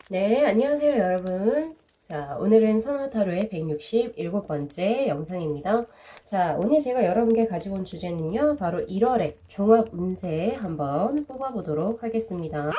네, 안녕하세요, 여러분. 자, 오늘은 선화타로의 167번째 영상입니다. 자, 오늘 제가 여러분께 가지고 온 주제는요, 바로 1월의 종합 운세 한번 뽑아보도록 하겠습니다.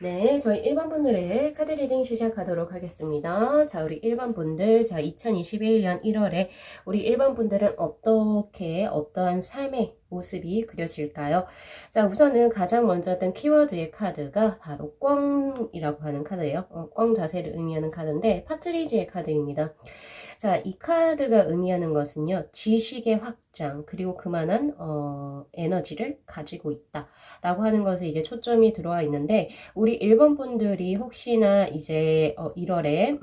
네, 저희 1번 분들의 카드 리딩 시작하도록 하겠습니다. 자, 우리 1번 분들, 자, 2021년 1월에 우리 1번 분들은 어떠한 삶의 모습이 그려질까요? 자, 우선은 가장 먼저 어떤 키워드의 카드가 바로 꿩이라고 하는 카드예요. 꿩 자세를 의미하는 카드인데, 파트리지의 카드입니다. 자, 이 카드가 의미하는 것은요, 지식의 확장, 그리고 그만한, 에너지를 가지고 있다. 라고 하는 것에 이제 초점이 들어와 있는데, 우리 일본 분들이 혹시나 이제 1월에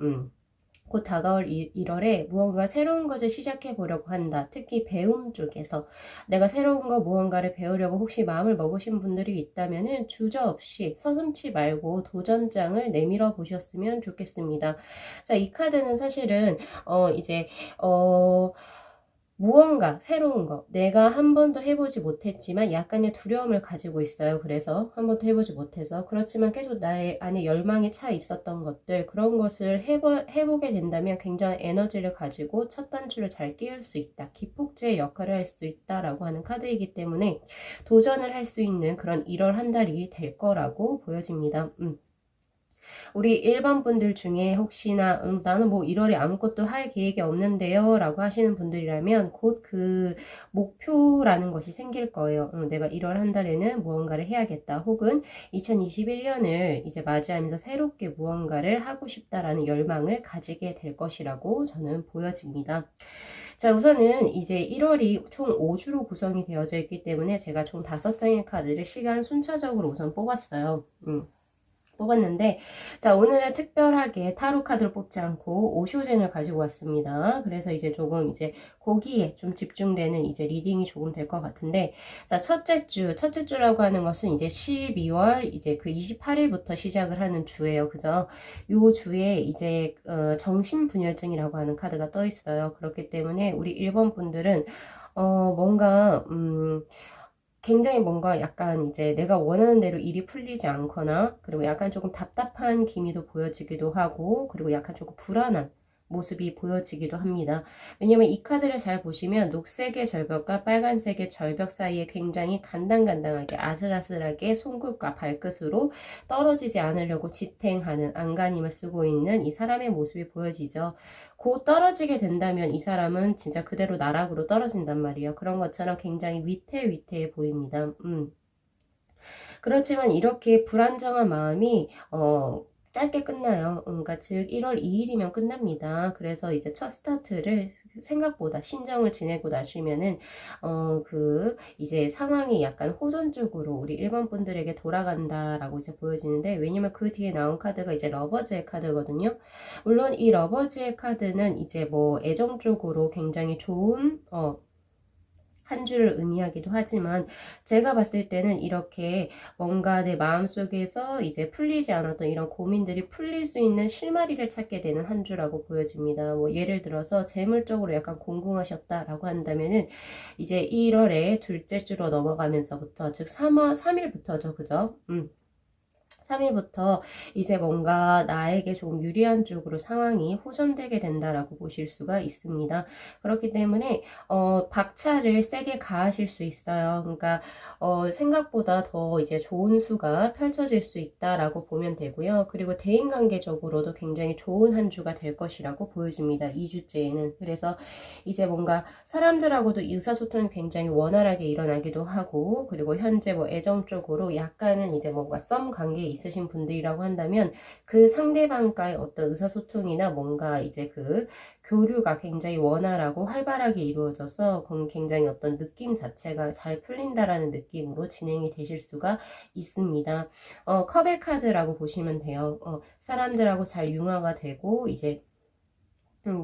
곧 다가올 1월에 무언가 새로운 것을 시작해 보려고 한다. 특히 배움 쪽에서 내가 새로운 거 무언가를 배우려고 혹시 마음을 먹으신 분들이 있다면은 주저없이 서슴지 말고 도전장을 내밀어 보셨으면 좋겠습니다. 자, 이 카드는 사실은 이제 무언가 새로운 거 내가 한 번도 해보지 못했지만 약간의 두려움을 가지고 있어요. 그래서 한 번도 해보지 못해서 그렇지만 계속 나의 안에 열망이 차 있었던 것들 그런 것을 해보게 된다면 굉장한 에너지를 가지고 첫 단추를 잘 끼울 수 있다. 기폭제의 역할을 할 수 있다라고 하는 카드이기 때문에 도전을 할 수 있는 그런 1월 한 달이 될 거라고 보여집니다. 우리 일반 분들 중에 혹시나 나는 뭐 1월에 아무것도 할 계획이 없는데요 라고 하시는 분들이라면 곧 그 목표라는 것이 생길 거예요. 내가 1월 한 달에는 무언가를 해야겠다 혹은 2021년을 이제 맞이하면서 새롭게 무언가를 하고 싶다라는 열망을 가지게 될 것이라고 저는 보여집니다. 자, 우선은 이제 1월이 총 5주로 구성이 되어져 있기 때문에 제가 총 5장의 카드를 시간 순차적으로 우선 뽑았어요. 뽑았는데 자, 오늘은 특별하게 타로 카드를 뽑지 않고 오쇼젠을 가지고 왔습니다. 그래서 이제 조금 이제 거기에 좀 집중되는 이제 리딩이 조금 될 것 같은데 자, 첫째 주라고 하는 것은 이제 12월 이제 그 28일부터 시작을 하는 주예요. 그죠? 요 주에 이제 정신분열증이라고 하는 카드가 떠 있어요. 그렇기 때문에 우리 1번 분들은 뭔가 굉장히 뭔가 약간 이제 내가 원하는 대로 일이 풀리지 않거나 그리고 약간 조금 답답한 기미도 보여지기도 하고 그리고 약간 조금 불안한 모습이 보여지기도 합니다. 왜냐면 이 카드를 잘 보시면 녹색의 절벽과 빨간색의 절벽 사이에 굉장히 간당간당하게 아슬아슬하게 손끝과 발끝으로 떨어지지 않으려고 지탱하는 안간힘을 쓰고 있는 이 사람의 모습이 보여지죠. 곧 떨어지게 된다면 이 사람은 진짜 그대로 나락으로 떨어진단 말이에요. 그런 것처럼 굉장히 위태위태해 보입니다. 그렇지만 이렇게 불안정한 마음이 짧게 끝나요. 그러니까 즉 1월 2일이면 끝납니다. 그래서 이제 첫 스타트를 생각보다 신정을 지내고 나시면은 이제 상황이 약간 호전적으로 우리 일본 분들에게 돌아간다라고 이제 보여지는데, 왜냐면 그 뒤에 나온 카드가 이제 러버즈의 카드거든요. 물론 이 러버즈의 카드는 이제 뭐 애정 쪽으로 굉장히 좋은 한 주를 의미하기도 하지만, 제가 봤을 때는 이렇게 뭔가 내 마음속에서 이제 풀리지 않았던 이런 고민들이 풀릴 수 있는 실마리를 찾게 되는 한 주라고 보여집니다. 뭐 예를 들어서 재물적으로 약간 공공하셨다라고 한다면은 이제 1월에 둘째 주로 넘어가면서부터, 즉 3일부터죠. 그죠? 3일부터 이제 뭔가 나에게 조금 유리한 쪽으로 상황이 호전되게 된다라고 보실 수가 있습니다. 그렇기 때문에 박차를 세게 가하실 수 있어요. 그러니까 생각보다 더 이제 좋은 수가 펼쳐질 수 있다라고 보면 되고요. 그리고 대인관계적으로도 굉장히 좋은 한 주가 될 것이라고 보여집니다. 2주째에는. 그래서 이제 뭔가 사람들하고도 의사소통이 굉장히 원활하게 일어나기도 하고, 그리고 현재 뭐 애정 쪽으로 약간은 이제 뭔가 썸 관계에 있으신 분들이라고 한다면 그 상대방과의 어떤 의사소통이나 뭔가 이제 그 교류가 굉장히 원활하고 활발하게 이루어져서 굉장히 어떤 느낌 자체가 잘 풀린다라는 느낌으로 진행이 되실 수가 있습니다. 컵의 카드라고 보시면 돼요. 사람들하고 잘 융화가 되고 이제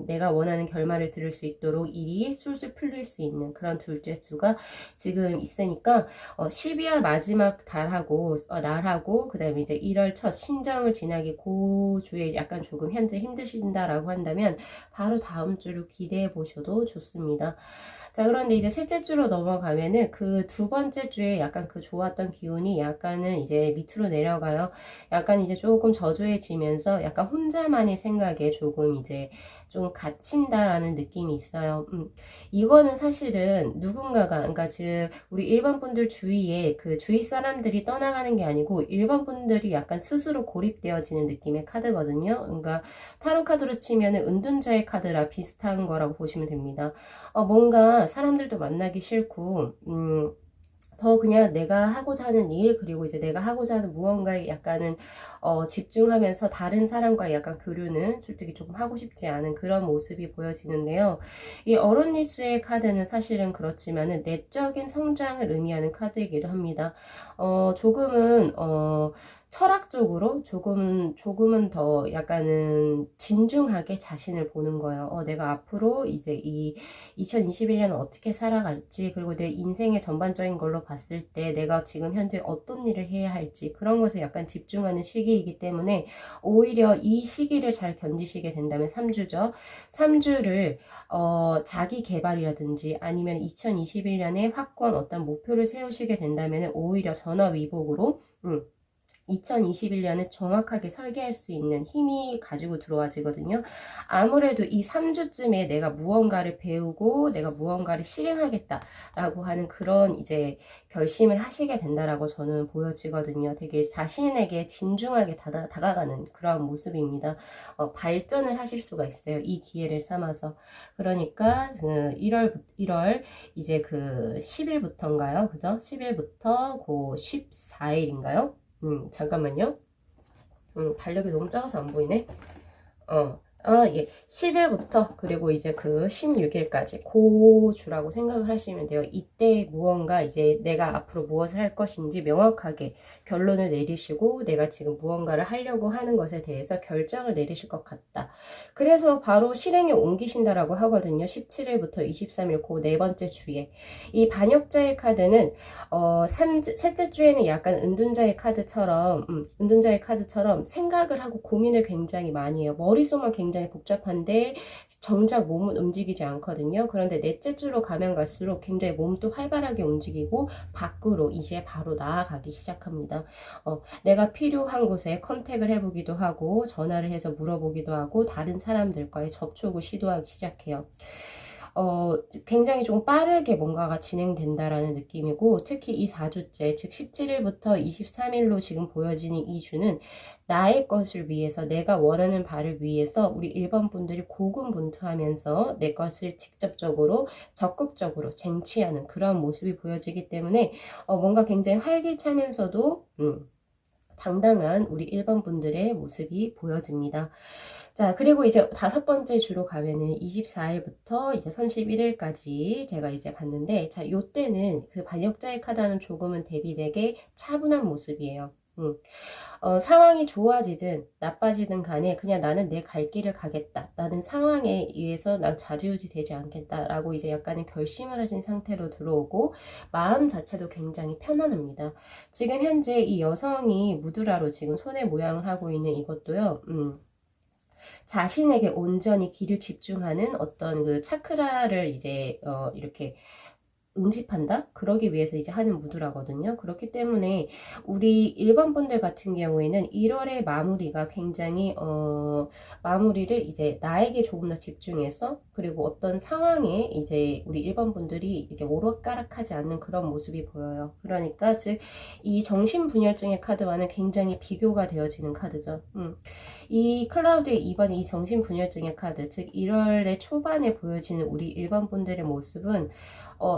내가 원하는 결말을 들을 수 있도록 일이 술술 풀릴 수 있는 그런 둘째 주가 지금 있으니까 12월 마지막 날하고 그 다음에 이제 1월 첫 신정을 지나기 그 주에 약간 조금 현재 힘드신다라고 한다면 바로 다음 주를 기대해 보셔도 좋습니다. 자, 그런데 이제 셋째 주로 넘어가면은 그 두 번째 주에 약간 그 좋았던 기운이 약간은 이제 밑으로 내려가요. 약간 이제 조금 저조해지면서 약간 혼자만의 생각에 조금 이제 좀 갇힌다라는 느낌이 있어요. 이거는 사실은 누군가가, 그러니까 즉 우리 일반 분들 주위에 그 주위 사람들이 떠나가는 게 아니고 일반 분들이 약간 스스로 고립되어지는 느낌의 카드거든요. 그러니까 타로 카드로 치면은 은둔자의 카드라 비슷한 거라고 보시면 됩니다. 뭔가 사람들도 만나기 싫고 더 그냥 내가 하고자 하는 일, 그리고 이제 내가 하고자 하는 무언가에 약간은 집중하면서 다른 사람과의 약간 교류는 솔직히 조금 하고 싶지 않은 그런 모습이 보여지는데요. 이 어론리스의 카드는 사실은 그렇지만은 내적인 성장을 의미하는 카드이기도 합니다. 조금은 철학적으로 조금은 더 약간은 진중하게 자신을 보는 거예요. 내가 앞으로 이제 이 2021년을 어떻게 살아갈지, 그리고 내 인생의 전반적인 걸로 봤을 때 내가 지금 현재 어떤 일을 해야 할지, 그런 것에 약간 집중하는 시기이기 때문에 오히려 이 시기를 잘 견디시게 된다면 3주죠. 3주를 자기 개발이라든지 아니면 2021년에 확고한 어떤 목표를 세우시게 된다면 오히려 전화위복으로 2021년을 정확하게 설계할 수 있는 힘이 가지고 들어와지거든요. 아무래도 이 3주쯤에 내가 무언가를 배우고 내가 무언가를 실행하겠다라고 하는 그런 이제 결심을 하시게 된다라고 저는 보여지거든요. 되게 자신에게 진중하게 다가가는 그런 모습입니다. 발전을 하실 수가 있어요. 이 기회를 삼아서. 그러니까 1월 이제 그 10일부터인가요? 그죠? 10일부터 그 14일인가요? 잠깐만요. 달력이 너무 작아서 안 보이네. 예. 10일부터 그리고 이제 그 16일까지 그 주라고 생각을 하시면 돼요. 이때 무언가 이제 내가 앞으로 무엇을 할 것인지 명확하게 결론을 내리시고 내가 지금 무언가를 하려고 하는 것에 대해서 결정을 내리실 것 같다. 그래서 바로 실행에 옮기신다라고 하거든요. 17일부터 23일 그 네 번째 주에. 이 반역자의 카드는 셋째 주에는 약간 은둔자의 카드처럼 생각을 하고 고민을 굉장히 많이 해요. 머릿속만 굉장히 굉장히 복잡한데 정작 몸은 움직이지 않거든요. 그런데 넷째 주로 가면 갈수록 굉장히 몸도 활발하게 움직이고 밖으로 이제 바로 나아가기 시작합니다. 내가 필요한 곳에 컨택을 해보기도 하고 전화를 해서 물어보기도 하고 다른 사람들과의 접촉을 시도하기 시작해요. 굉장히 좀 빠르게 뭔가가 진행된다라는 느낌이고, 특히 이 4주째, 즉 17일부터 23일로 지금 보여지는 이 주는 나의 것을 위해서, 내가 원하는 바를 위해서 우리 1번 분들이 고군분투하면서 내 것을 직접적으로 적극적으로 쟁취하는 그런 모습이 보여지기 때문에 뭔가 굉장히 활기차면서도 당당한 우리 1번 분들의 모습이 보여집니다. 자, 그리고 이제 5번째 주로 가면은 24일부터 이제 31일까지 제가 이제 봤는데, 자, 요때는 그 반역자의 카드와는 조금은 대비되게 차분한 모습이에요. 상황이 좋아지든 나빠지든 간에 그냥 나는 내 갈 길을 가겠다. 나는 상황에 의해서 난 좌지우지 되지 않겠다라고 이제 약간의 결심을 하신 상태로 들어오고, 마음 자체도 굉장히 편안합니다. 지금 현재 이 여성이 무드라로 지금 손의 모양을 하고 있는 이것도요, 자신에게 온전히 기를 집중하는 어떤 그 차크라를 이제 이렇게 응집한다? 그러기 위해서 이제 하는 무드라거든요. 그렇기 때문에 우리 일반 분들 같은 경우에는 1월의 마무리가 굉장히 마무리를 이제 나에게 조금 더 집중해서, 그리고 어떤 상황에 이제 우리 일반 분들이 이렇게 오락가락하지 않는 그런 모습이 보여요. 그러니까 즉 이 정신분열증의 카드와는 굉장히 비교가 되어지는 카드죠. 이 클라우드의 2번의 이 정신분열증의 카드, 즉 1월의 초반에 보여지는 우리 일반 분들의 모습은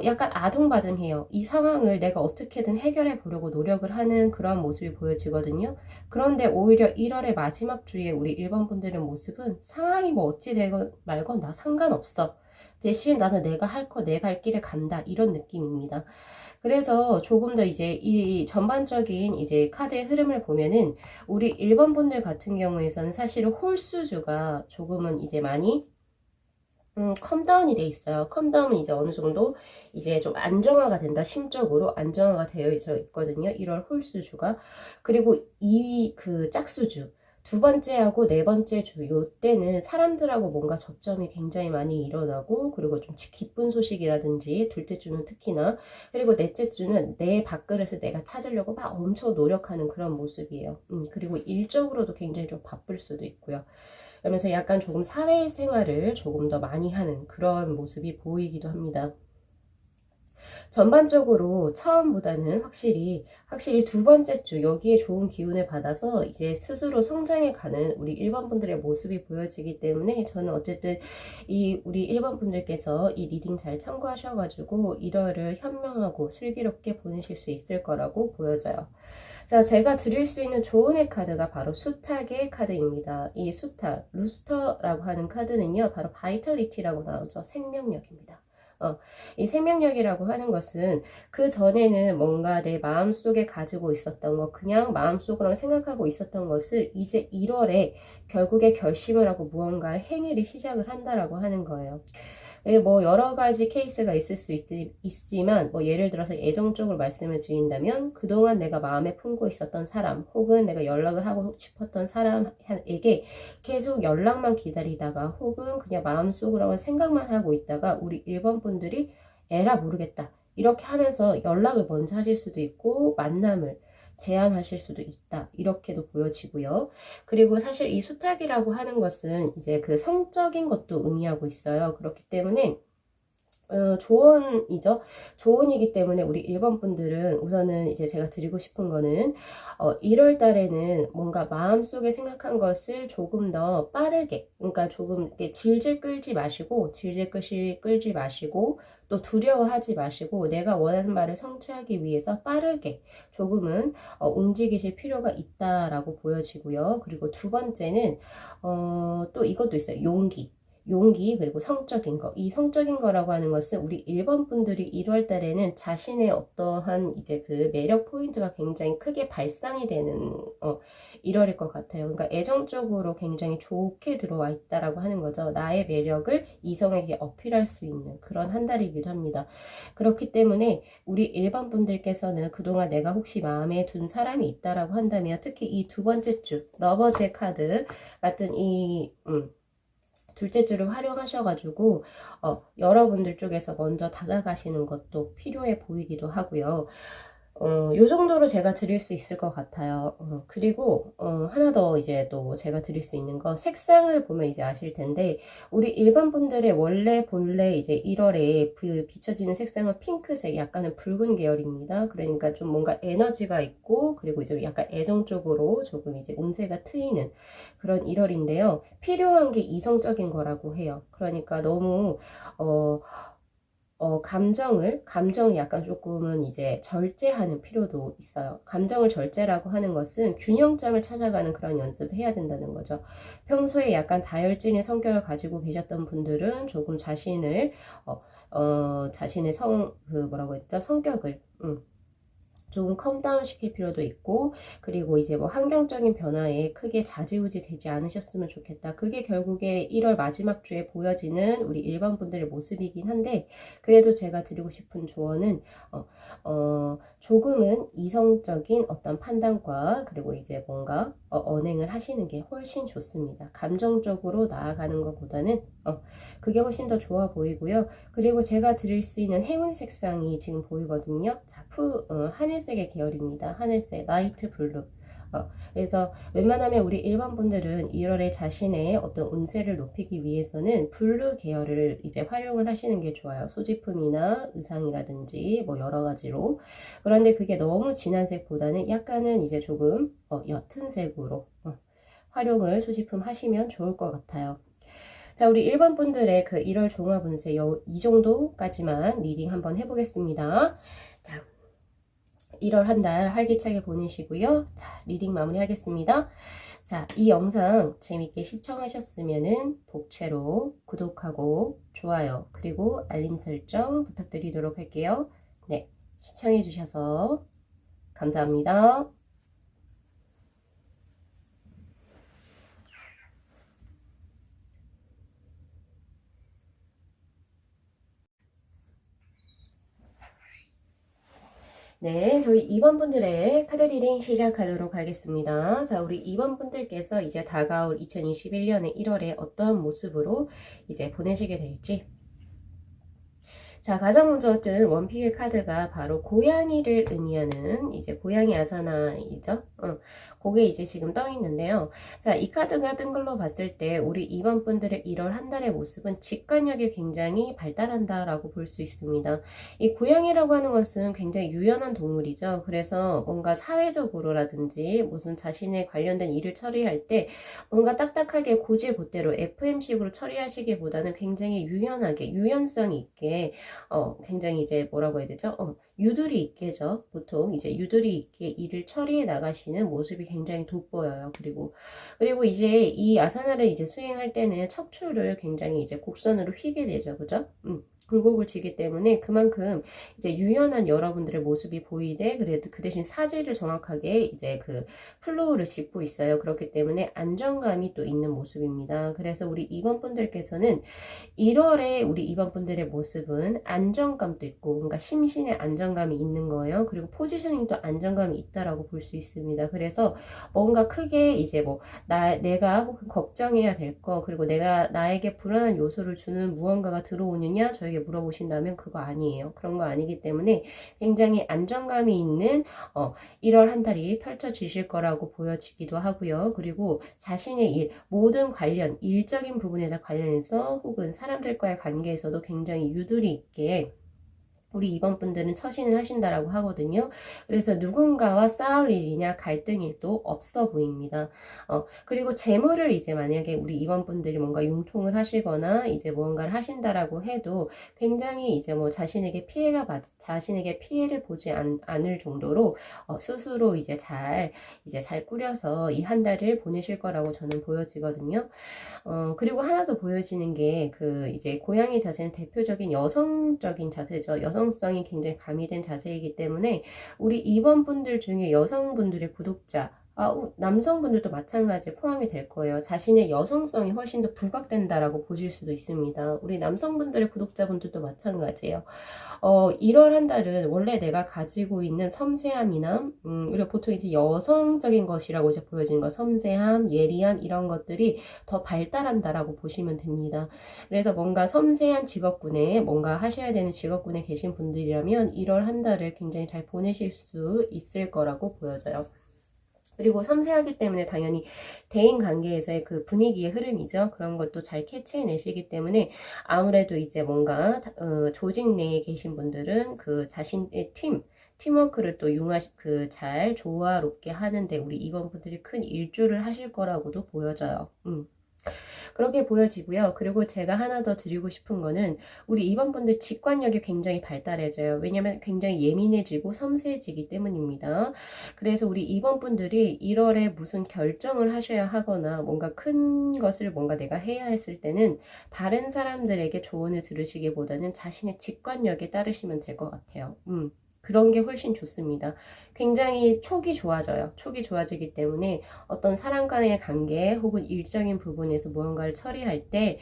약간 아둥바둥해요. 이 상황을 내가 어떻게든 해결해 보려고 노력을 하는 그런 모습이 보여지거든요. 그런데 오히려 1월의 마지막 주에 우리 1번 분들의 모습은 상황이 뭐 어찌 되건 말건 나 상관없어. 대신 나는 내가 할 거, 내가 할 길을 간다. 이런 느낌입니다. 그래서 조금 더 이제 이 전반적인 이제 카드의 흐름을 보면은 우리 1번 분들 같은 경우에서는 사실은 홀수주가 조금은 이제 많이 컴다운이 돼 있어요. 컴다운은 이제 어느 정도 이제 좀 안정화가 된다. 심적으로 안정화가 되어 있거든요. 1월 홀수주가. 그리고 이 그 짝수주. 두 번째하고 네 번째 주, 요때는 사람들하고 뭔가 접점이 굉장히 많이 일어나고, 그리고 좀 기쁜 소식이라든지, 둘째 주는 특히나, 그리고 넷째 주는 내 밥그릇을 내가 찾으려고 막 엄청 노력하는 그런 모습이에요. 그리고 일적으로도 굉장히 좀 바쁠 수도 있고요. 그러면서 약간 조금 사회생활을 조금 더 많이 하는 그런 모습이 보이기도 합니다. 전반적으로 처음보다는 확실히 두 번째 주 여기에 좋은 기운을 받아서 이제 스스로 성장해 가는 우리 1번 분들의 모습이 보여지기 때문에, 저는 어쨌든 이 우리 1번 분들께서 이 리딩 잘 참고하셔가지고 1월을 현명하고 슬기롭게 보내실 수 있을 거라고 보여져요. 자, 제가 드릴 수 있는 조언의 카드가 바로 수탉의 카드입니다. 이 수탉, 루스터라고 하는 카드는요, 바로 바이탈리티라고 나오죠. 생명력입니다. 이 생명력이라고 하는 것은 그 전에는 뭔가 내 마음속에 가지고 있었던 것, 그냥 마음속으로 생각하고 있었던 것을 이제 1월에 결국에 결심을 하고 무언가를 행위를 시작을 한다라고 하는 거예요. 뭐 여러 가지 케이스가 있을 수 있지만, 뭐 예를 들어서 애정 쪽을 말씀을 드린다면, 그동안 내가 마음에 품고 있었던 사람, 혹은 내가 연락을 하고 싶었던 사람에게 계속 연락만 기다리다가, 혹은 그냥 마음속으로만 생각만 하고 있다가 우리 1번 분들이 에라 모르겠다 이렇게 하면서 연락을 먼저 하실 수도 있고, 만남을 제안하실 수도 있다, 이렇게도 보여지고요. 그리고 사실 이 수탉이라고 하는 것은 이제 그 성적인 것도 의미하고 있어요. 그렇기 때문에 조언이죠. 조언이기 때문에 우리 1번 분들은 우선은 이제 제가 드리고 싶은 거는 1월 달에는 뭔가 마음속에 생각한 것을 조금 더 빠르게, 그러니까 조금 이렇게 질질 끌지 마시고 또 두려워하지 마시고, 내가 원하는 말을 성취하기 위해서 빠르게 조금은 움직이실 필요가 있다라고 보여지고요. 그리고 두 번째는 또 이것도 있어요. 용기, 그리고 성적인 거. 이 성적인 거라고 하는 것은 우리 1번 분들이 1월 달에는 자신의 어떠한 이제 그 매력 포인트가 굉장히 크게 발산이 되는 1월일 것 같아요. 그러니까 애정적으로 굉장히 좋게 들어와 있다라고 하는 거죠. 나의 매력을 이성에게 어필할 수 있는 그런 한 달이기도 합니다. 그렇기 때문에 우리 1번 분들께서는 그동안 내가 혹시 마음에 둔 사람이 있다라고 한다면, 특히 이 두 번째 주 러버즈의 카드 같은 이 둘째 주를 활용하셔가지고 여러분들 쪽에서 먼저 다가가시는 것도 필요해 보이기도 하고요. 요 정도로 제가 드릴 수 있을 것 같아요. 그리고, 하나 더 이제 또 제가 드릴 수 있는 거, 색상을 보면 이제 아실 텐데, 우리 일반 분들의 본래 이제 1월에 비춰지는 색상은 핑크색, 약간은 붉은 계열입니다. 그러니까 좀 뭔가 에너지가 있고, 그리고 이제 약간 애정 쪽으로 조금 이제 운세가 트이는 그런 1월인데요. 필요한 게 이성적인 거라고 해요. 그러니까 너무, 감정을 약간 조금은 이제 절제하는 필요도 있어요. 감정을 절제라고 하는 것은 균형점을 찾아가는 그런 연습을 해야 된다는 거죠. 평소에 약간 다혈질의 성격을 가지고 계셨던 분들은 조금 자신의 뭐라고 했죠? 성격을, 조금 컴다운 시킬 필요도 있고, 그리고 이제 뭐 환경적인 변화에 크게 좌지우지 되지 않으셨으면 좋겠다. 그게 결국에 1월 마지막 주에 보여지는 우리 일반 분들의 모습이긴 한데, 그래도 제가 드리고 싶은 조언은 조금은 이성적인 어떤 판단과, 그리고 이제 뭔가 언행을 하시는 게 훨씬 좋습니다. 감정적으로 나아가는 것보다는 그게 훨씬 더 좋아 보이고요. 그리고 제가 드릴 수 있는 행운 색상이 지금 보이거든요. 자, 하늘색의 계열입니다. 하늘색, 라이트 블루. 그래서 웬만하면 우리 일반 분들은 1월에 자신의 어떤 운세를 높이기 위해서는 블루 계열을 이제 활용을 하시는 게 좋아요. 소지품이나 의상이라든지 뭐 여러 가지로. 그런데 그게 너무 진한 색보다는 약간은 이제 조금 옅은 색으로 활용을 소지품 하시면 좋을 것 같아요. 자, 우리 1번 분들의 그 1월 종합 운세 이 정도까지만 리딩 한번 해보겠습니다. 자, 1월 한 달 활기차게 보내시고요. 자, 리딩 마무리하겠습니다. 자, 이 영상 재밌게 시청하셨으면은 복채로 구독하고 좋아요, 그리고 알림 설정 부탁드리도록 할게요. 네, 시청해주셔서 감사합니다. 네, 저희 2번 분들의 카드 리딩 시작하도록 하겠습니다. 자, 우리 2번 분들께서 이제 다가올 2021년의 1월에 어떠한 모습으로 이제 보내시게 될지. 자, 가장 먼저 뜬 원픽의 카드가 바로 고양이를 의미하는 이제 고양이 아사나이죠. 그게 이제 지금 떠 있는데요. 자, 이 카드가 뜬 걸로 봤을 때 우리 2번 분들의 1월 한 달의 모습은 직관력이 굉장히 발달한다라고 볼 수 있습니다. 이 고양이라고 하는 것은 굉장히 유연한 동물이죠. 그래서 뭔가 사회적으로라든지 무슨 자신에 관련된 일을 처리할 때 뭔가 딱딱하게 고지고대로 FM식으로 처리하시기보다는 굉장히 유연하게, 유연성 있게 굉장히 이제 뭐라고 해야 되죠? 유두리 있게죠. 보통 이제 유두리 있게 일을 처리해 나가시는 모습이 굉장히 돋보여요. 그리고 이제 이 아사나를 이제 수행할 때는 척추를 굉장히 이제 곡선으로 휘게 되죠. 그죠? 굴곡을 치기 때문에 그만큼 이제 유연한 여러분들의 모습이 보이되, 그래도 그 대신 사지를 정확하게 이제 그 플로우를 짚고 있어요. 그렇기 때문에 안정감이 또 있는 모습입니다. 그래서 우리 2번 분들께서는 1월에 우리 2번 분들의 모습은 안정감도 있고, 뭔가 심신의 안정감이 있는 거예요. 그리고 포지셔닝도 안정감이 있다라고 볼 수 있습니다. 그래서 뭔가 크게 이제 뭐 내가 혹은 걱정해야 될 거, 그리고 나에게 불안한 요소를 주는 무언가가 들어오느냐 저에게 물어보신다면 그거 아니에요. 그런 거 아니기 때문에 굉장히 안정감이 있는 1월 한 달이 펼쳐지실 거라고 보여지기도 하고요. 그리고 자신의 모든 일적인 부분에서 관련해서 혹은 사람들과의 관계에서도 굉장히 유두리 있게 우리 2번 분들은 처신을 하신다라고 하거든요. 그래서 누군가와 싸울 일이냐 갈등 일도 없어 보입니다. 그리고 재물을 이제 만약에 우리 2번 분들이 뭔가 융통을 하시거나 이제 무언가를 하신다라고 해도 굉장히 이제 뭐 자신에게 피해를 보지 않을 정도로 스스로 이제 잘 꾸려서 이 한 달을 보내실 거라고 저는 보여지거든요. 그리고 하나 더 보여지는 게 이제 고양이 자세는 대표적인 여성적인 자세죠. 여성성이 굉장히 가미된 자세이기 때문에 우리 2번 분들 중에 여성분들의 구독자 남성분들도 마찬가지 포함이 될 거예요. 자신의 여성성이 훨씬 더 부각된다라고 보실 수도 있습니다. 우리 남성분들의 구독자분들도 마찬가지예요. 1월 한 달은 원래 내가 가지고 있는 섬세함이나, 우리가 보통 이제 여성적인 것이라고 이제 보여지는 거, 섬세함, 예리함, 이런 것들이 더 발달한다라고 보시면 됩니다. 그래서 뭔가 섬세한 직업군에, 뭔가 하셔야 되는 직업군에 계신 분들이라면 1월 한 달을 굉장히 잘 보내실 수 있을 거라고 보여져요. 그리고 섬세하기 때문에 당연히 대인 관계에서의 그 분위기의 흐름이죠. 그런 것도 잘 캐치해내시기 때문에 아무래도 이제 뭔가 조직 내에 계신 분들은 그 자신의 팀워크를 또 잘 조화롭게 하는데 우리 이번분들이 큰 일조를 하실 거라고도 보여져요. 그렇게 보여지고요. 그리고 제가 하나 더 드리고 싶은 거는 우리 이번분들 직관력이 굉장히 발달해져요. 왜냐면 굉장히 예민해지고 섬세해지기 때문입니다. 그래서 우리 이번분들이 1월에 무슨 결정을 하셔야 하거나 뭔가 큰 것을 뭔가 내가 해야 했을 때는 다른 사람들에게 조언을 들으시기보다는 자신의 직관력에 따르시면 될 것 같아요. 그런 게 훨씬 좋습니다. 굉장히 촉이 좋아져요. 촉이 좋아지기 때문에 어떤 사람 간의 관계 혹은 일적인 부분에서 무언가를 처리할 때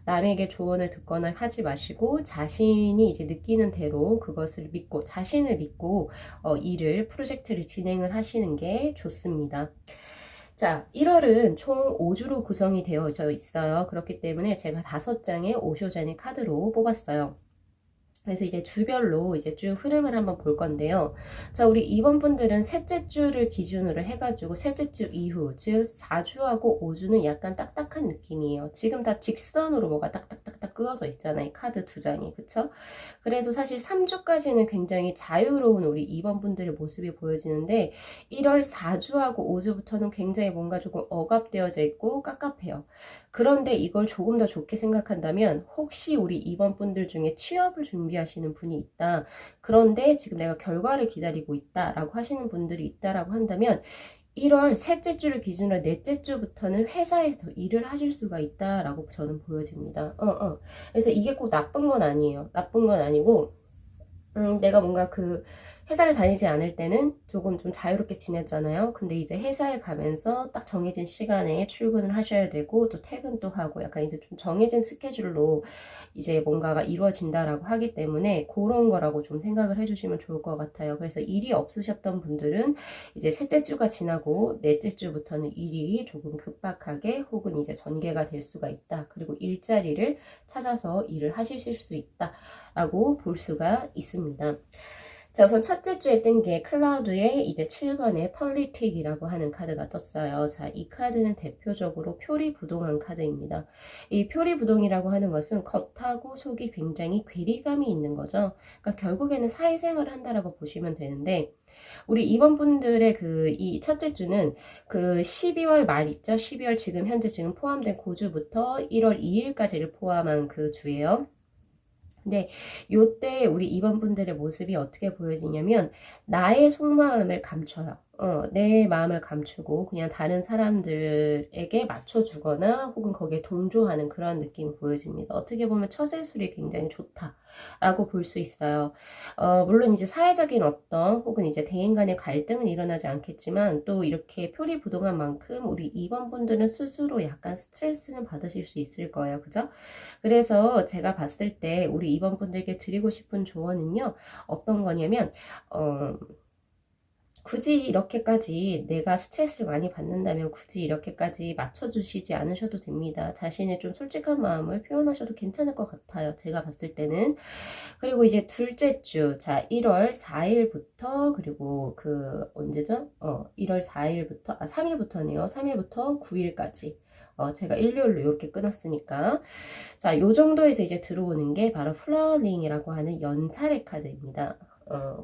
남에게 조언을 듣거나 하지 마시고 자신이 이제 느끼는 대로 그것을 믿고 자신을 믿고 프로젝트를 진행을 하시는 게 좋습니다. 자, 1월은 총 5주로 구성이 되어 있어요. 그렇기 때문에 제가 5장의 오쇼자니 카드로 뽑았어요. 그래서 이제 주별로 이제 쭉 흐름을 한번 볼 건데요. 자, 우리 이번 분들은 셋째 주를 기준으로 해가지고 셋째 주 이후, 즉 4주하고 5주는 약간 딱딱한 느낌이에요. 지금 다 직선으로 뭐가 딱딱딱딱 끄어져 있잖아요. 이 카드 2장이. 그쵸? 그래서 사실 3주까지는 굉장히 자유로운 우리 이번 분들의 모습이 보여지는데 1월 4주하고 5주부터는 굉장히 뭔가 조금 억압되어져 있고 깝깝해요. 그런데 이걸 조금 더 좋게 생각한다면 혹시 우리 이번 분들 중에 취업을 준비하시는 분이 있다. 그런데 지금 내가 결과를 기다리고 있다라고 하시는 분들이 있다라고 한다면 1월 셋째 주를 기준으로 넷째 주부터는 회사에서 일을 하실 수가 있다라고 저는 보여집니다. 그래서 이게 꼭 나쁜 건 아니에요. 나쁜 건 아니고 내가 뭔가 그 회사를 다니지 않을 때는 조금 좀 자유롭게 지냈잖아요. 근데 이제 회사에 가면서 딱 정해진 시간에 출근을 하셔야 되고 또 퇴근도 하고 약간 이제 좀 정해진 스케줄로 이제 뭔가가 이루어진다라고 하기 때문에 그런 거라고 좀 생각을 해주시면 좋을 것 같아요. 그래서 일이 없으셨던 분들은 이제 셋째 주가 지나고 넷째 주부터는 일이 조금 급박하게 혹은 이제 전개가 될 수가 있다. 그리고 일자리를 찾아서 일을 하실 수 있다. 라고 볼 수가 있습니다. 자, 우선 첫째 주에 뜬 게 클라우드의 이제 7번의 펄리틱이라고 하는 카드가 떴어요. 자, 이 카드는 대표적으로 표리부동한 카드입니다. 이 표리부동이라고 하는 것은 겉하고 속이 굉장히 괴리감이 있는 거죠. 그러니까 결국에는 사회생활을 한다라고 보시면 되는데 우리 이번 분들의 이 첫째 주는 그 12월 말 있죠? 12월 현재 지금 포함된 고주부터 1월 2일까지를 포함한 그 주예요. 근데 요때 우리 이번 분들의 모습이 어떻게 보여지냐면 나의 속마음을 감춰요. 내 마음을 감추고 그냥 다른 사람들에게 맞춰주거나 혹은 거기에 동조하는 그런 느낌이 보여집니다. 어떻게 보면 처세술이 굉장히 좋다라고 볼 수 있어요. 물론 이제 사회적인 혹은 이제 대인 간의 갈등은 일어나지 않겠지만 또 이렇게 표리부동한 만큼 우리 이번 분들은 스스로 약간 스트레스는 받으실 수 있을 거예요. 그죠? 그래서 제가 봤을 때 우리 이번 분들께 드리고 싶은 조언은요. 어떤 거냐면 굳이 이렇게까지 내가 스트레스를 많이 받는다면 굳이 이렇게까지 맞춰주시지 않으셔도 됩니다. 자신의 좀 솔직한 마음을 표현하셔도 괜찮을 것 같아요. 제가 봤을 때는. 그리고 이제 둘째 주, 자, 1월 4일부터, 그리고 언제죠? 1월 4일부터, 3일부터네요. 3일부터 9일까지. 제가 일요일로 이렇게 끊었으니까. 자, 요 정도에서 이제 들어오는 게 바로 플라워링이라고 하는 연살의 카드입니다.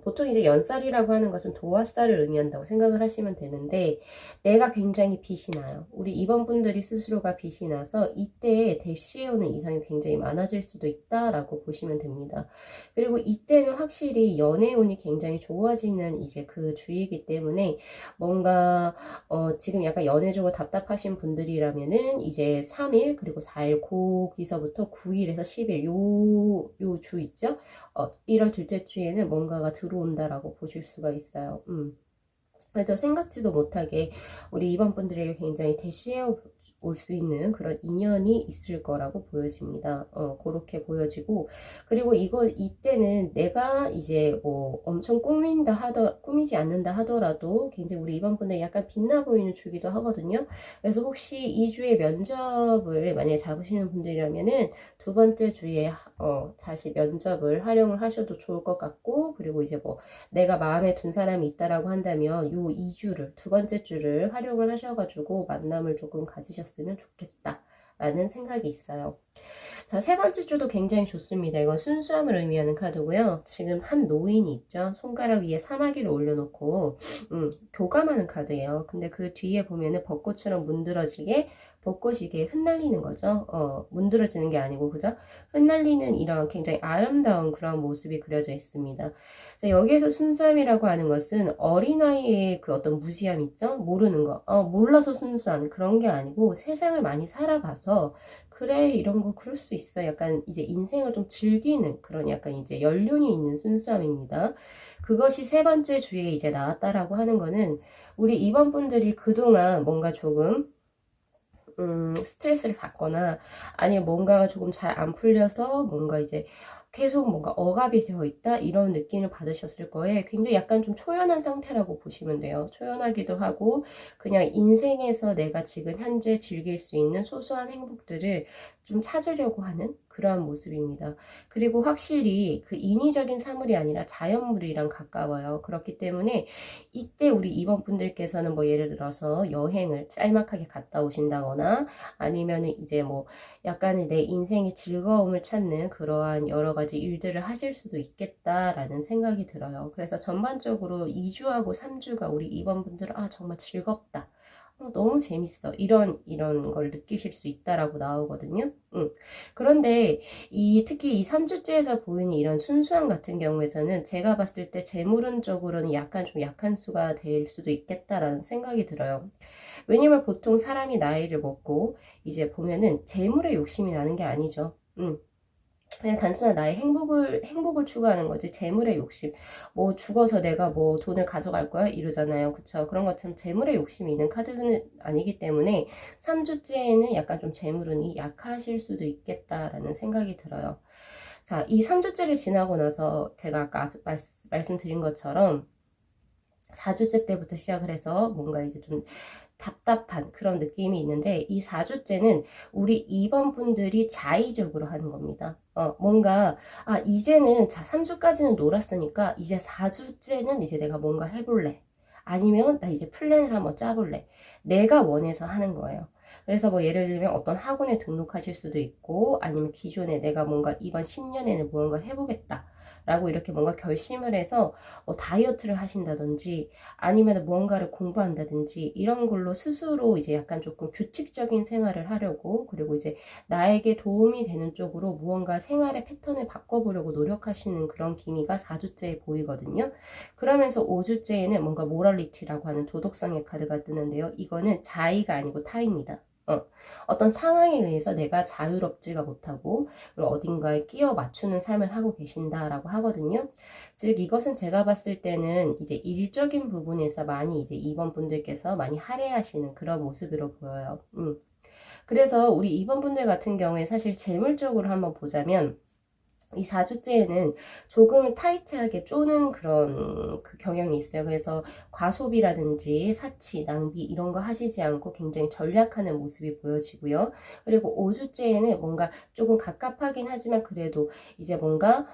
보통 이제 연살이라고 하는 것은 도화살을 의미한다고 생각을 하시면 되는데 내가 굉장히 빛이 나요. 우리 이번 분들이 스스로가 빛이 나서 이때 대시해 오는 이상이 굉장히 많아질 수도 있다라고 보시면 됩니다. 그리고 이때는 확실히 연애운이 굉장히 좋아지는 이제 그 주이기 때문에 뭔가 지금 약간 연애적으로 답답하신 분들이라면은 이제 3일 그리고 4일 거기서부터 9일에서 10일 요 주 있죠? 1월 둘째 주에는 뭔가가 들어온다라고 보실 수가 있어요. 그래서 생각지도 못하게 우리 2번 분들에게 굉장히 대시해 올 수 있는 그런 인연이 있을 거라고 보여집니다. 그렇게 보여지고, 그리고 이때는 내가 이제 뭐 엄청 꾸미지 않는다 하더라도 굉장히 우리 2번 분들 약간 빛나 보이는 주기도 하거든요. 그래서 혹시 2주의 면접을 만약에 잡으시는 분들이라면은 두 번째 주에 다시 면접을 활용을 하셔도 좋을 것 같고, 그리고 이제 뭐 내가 마음에 둔 사람이 있다라고 한다면 요 2주를 두 번째 주를 활용을 하셔가지고 만남을 조금 가지셨으면 좋겠다 라는 생각이 있어요. 자, 세 번째 주도 굉장히 좋습니다. 이건 순수함을 의미하는 카드고요. 지금 한 노인이 있죠. 손가락 위에 사마귀를 올려놓고 교감하는 카드예요. 근데 그 뒤에 보면은 벚꽃처럼 문드러지게 벚꽃이 이게 흩날리는 거죠. 문드러지는 게 아니고, 그죠? 흩날리는 이런 굉장히 아름다운 그런 모습이 그려져 있습니다. 자, 여기에서 순수함이라고 하는 것은 어린아이의 그 어떤 무지함 있죠? 모르는 거. 몰라서 순수한 그런 게 아니고 세상을 많이 살아봐서 그래, 이런 거 그럴 수 있어. 약간 이제 인생을 좀 즐기는 그런 약간 이제 연륜이 있는 순수함입니다. 그것이 세 번째 주에 이제 나왔다라고 하는 거는 우리 2번 분들이 그동안 뭔가 조금 스트레스를 받거나 아니면 뭔가가 조금 잘 안 풀려서 뭔가 이제 계속 뭔가 억압이 되어 있다 이런 느낌을 받으셨을 거예요. 굉장히 약간 좀 초연한 상태라고 보시면 돼요. 초연하기도 하고 그냥 인생에서 내가 지금 현재 즐길 수 있는 소소한 행복들을 좀 찾으려고 하는 그러한 모습입니다. 그리고 확실히 그 인위적인 사물이 아니라 자연물이랑 가까워요. 그렇기 때문에 이때 우리 2번 분들께서는 뭐 예를 들어서 여행을 짤막하게 갔다 오신다거나 아니면은 이제 뭐 약간의 내 인생의 즐거움을 찾는 그러한 여러 가지 일들을 하실 수도 있겠다라는 생각이 들어요. 그래서 전반적으로 2주하고 3주가 우리 2번 분들은 정말 즐겁다. 너무 재밌어. 이런 걸 느끼실 수 있다라고 나오거든요. 그런데 특히 이 3주째에서 보이는 이런 순수함 같은 경우에서는 제가 봤을 때 재물운적으로는 약간 좀 약한 수가 될 수도 있겠다라는 생각이 들어요. 왜냐면 보통 사람이 나이를 먹고 이제 보면은 재물에 욕심이 나는 게 아니죠. 그냥 단순한 나의 행복을 추구하는 거지, 재물의 욕심. 뭐, 죽어서 내가 뭐, 돈을 가져갈 거야? 이러잖아요. 그쵸? 그런 것처럼 재물의 욕심이 있는 카드는 아니기 때문에, 3주째에는 약간 좀 재물운이 약하실 수도 있겠다라는 생각이 들어요. 자, 이 3주째를 지나고 나서, 제가 아까 말씀드린 것처럼, 4주째 때부터 시작을 해서, 뭔가 이제 좀, 답답한 그런 느낌이 있는데 이 4주째는 우리 2번 분들이 자의적으로 하는 겁니다. 뭔가 이제는 3주까지는 놀았으니까 이제 4주째는 이제 내가 뭔가 해볼래. 아니면 나 이제 플랜을 한번 짜볼래. 내가 원해서 하는 거예요. 그래서 뭐 예를 들면 어떤 학원에 등록하실 수도 있고 아니면 기존에 내가 뭔가 이번 신년에는 무언가 해보겠다. 라고 이렇게 뭔가 결심을 해서 다이어트를 하신다든지 아니면 무언가를 공부한다든지 이런 걸로 스스로 이제 약간 조금 규칙적인 생활을 하려고 그리고 이제 나에게 도움이 되는 쪽으로 무언가 생활의 패턴을 바꿔보려고 노력하시는 그런 기미가 4주째에 보이거든요. 그러면서 5주째에는 뭔가 모럴리티라고 하는 도덕성의 카드가 뜨는데요. 이거는 자의가 아니고 타입니다. 어떤 상황에 의해서 내가 자유롭지가 못하고 어딘가에 끼어 맞추는 삶을 하고 계신다라고 하거든요. 즉 이것은 제가 봤을 때는 이제 일적인 부분에서 많이 이제 2번 분들께서 많이 할애하시는 그런 모습으로 보여요. 그래서 우리 2번 분들 같은 경우에 사실 재물적으로 한번 보자면 이 4주째에는 조금 타이트하게 쪼는 그런 그 경향이 있어요. 그래서 과소비라든지 사치, 낭비 이런 거 하시지 않고 굉장히 전략하는 모습이 보여지고요. 그리고 5주째에는 뭔가 조금 갑갑하긴 하지만 그래도 이제 뭔가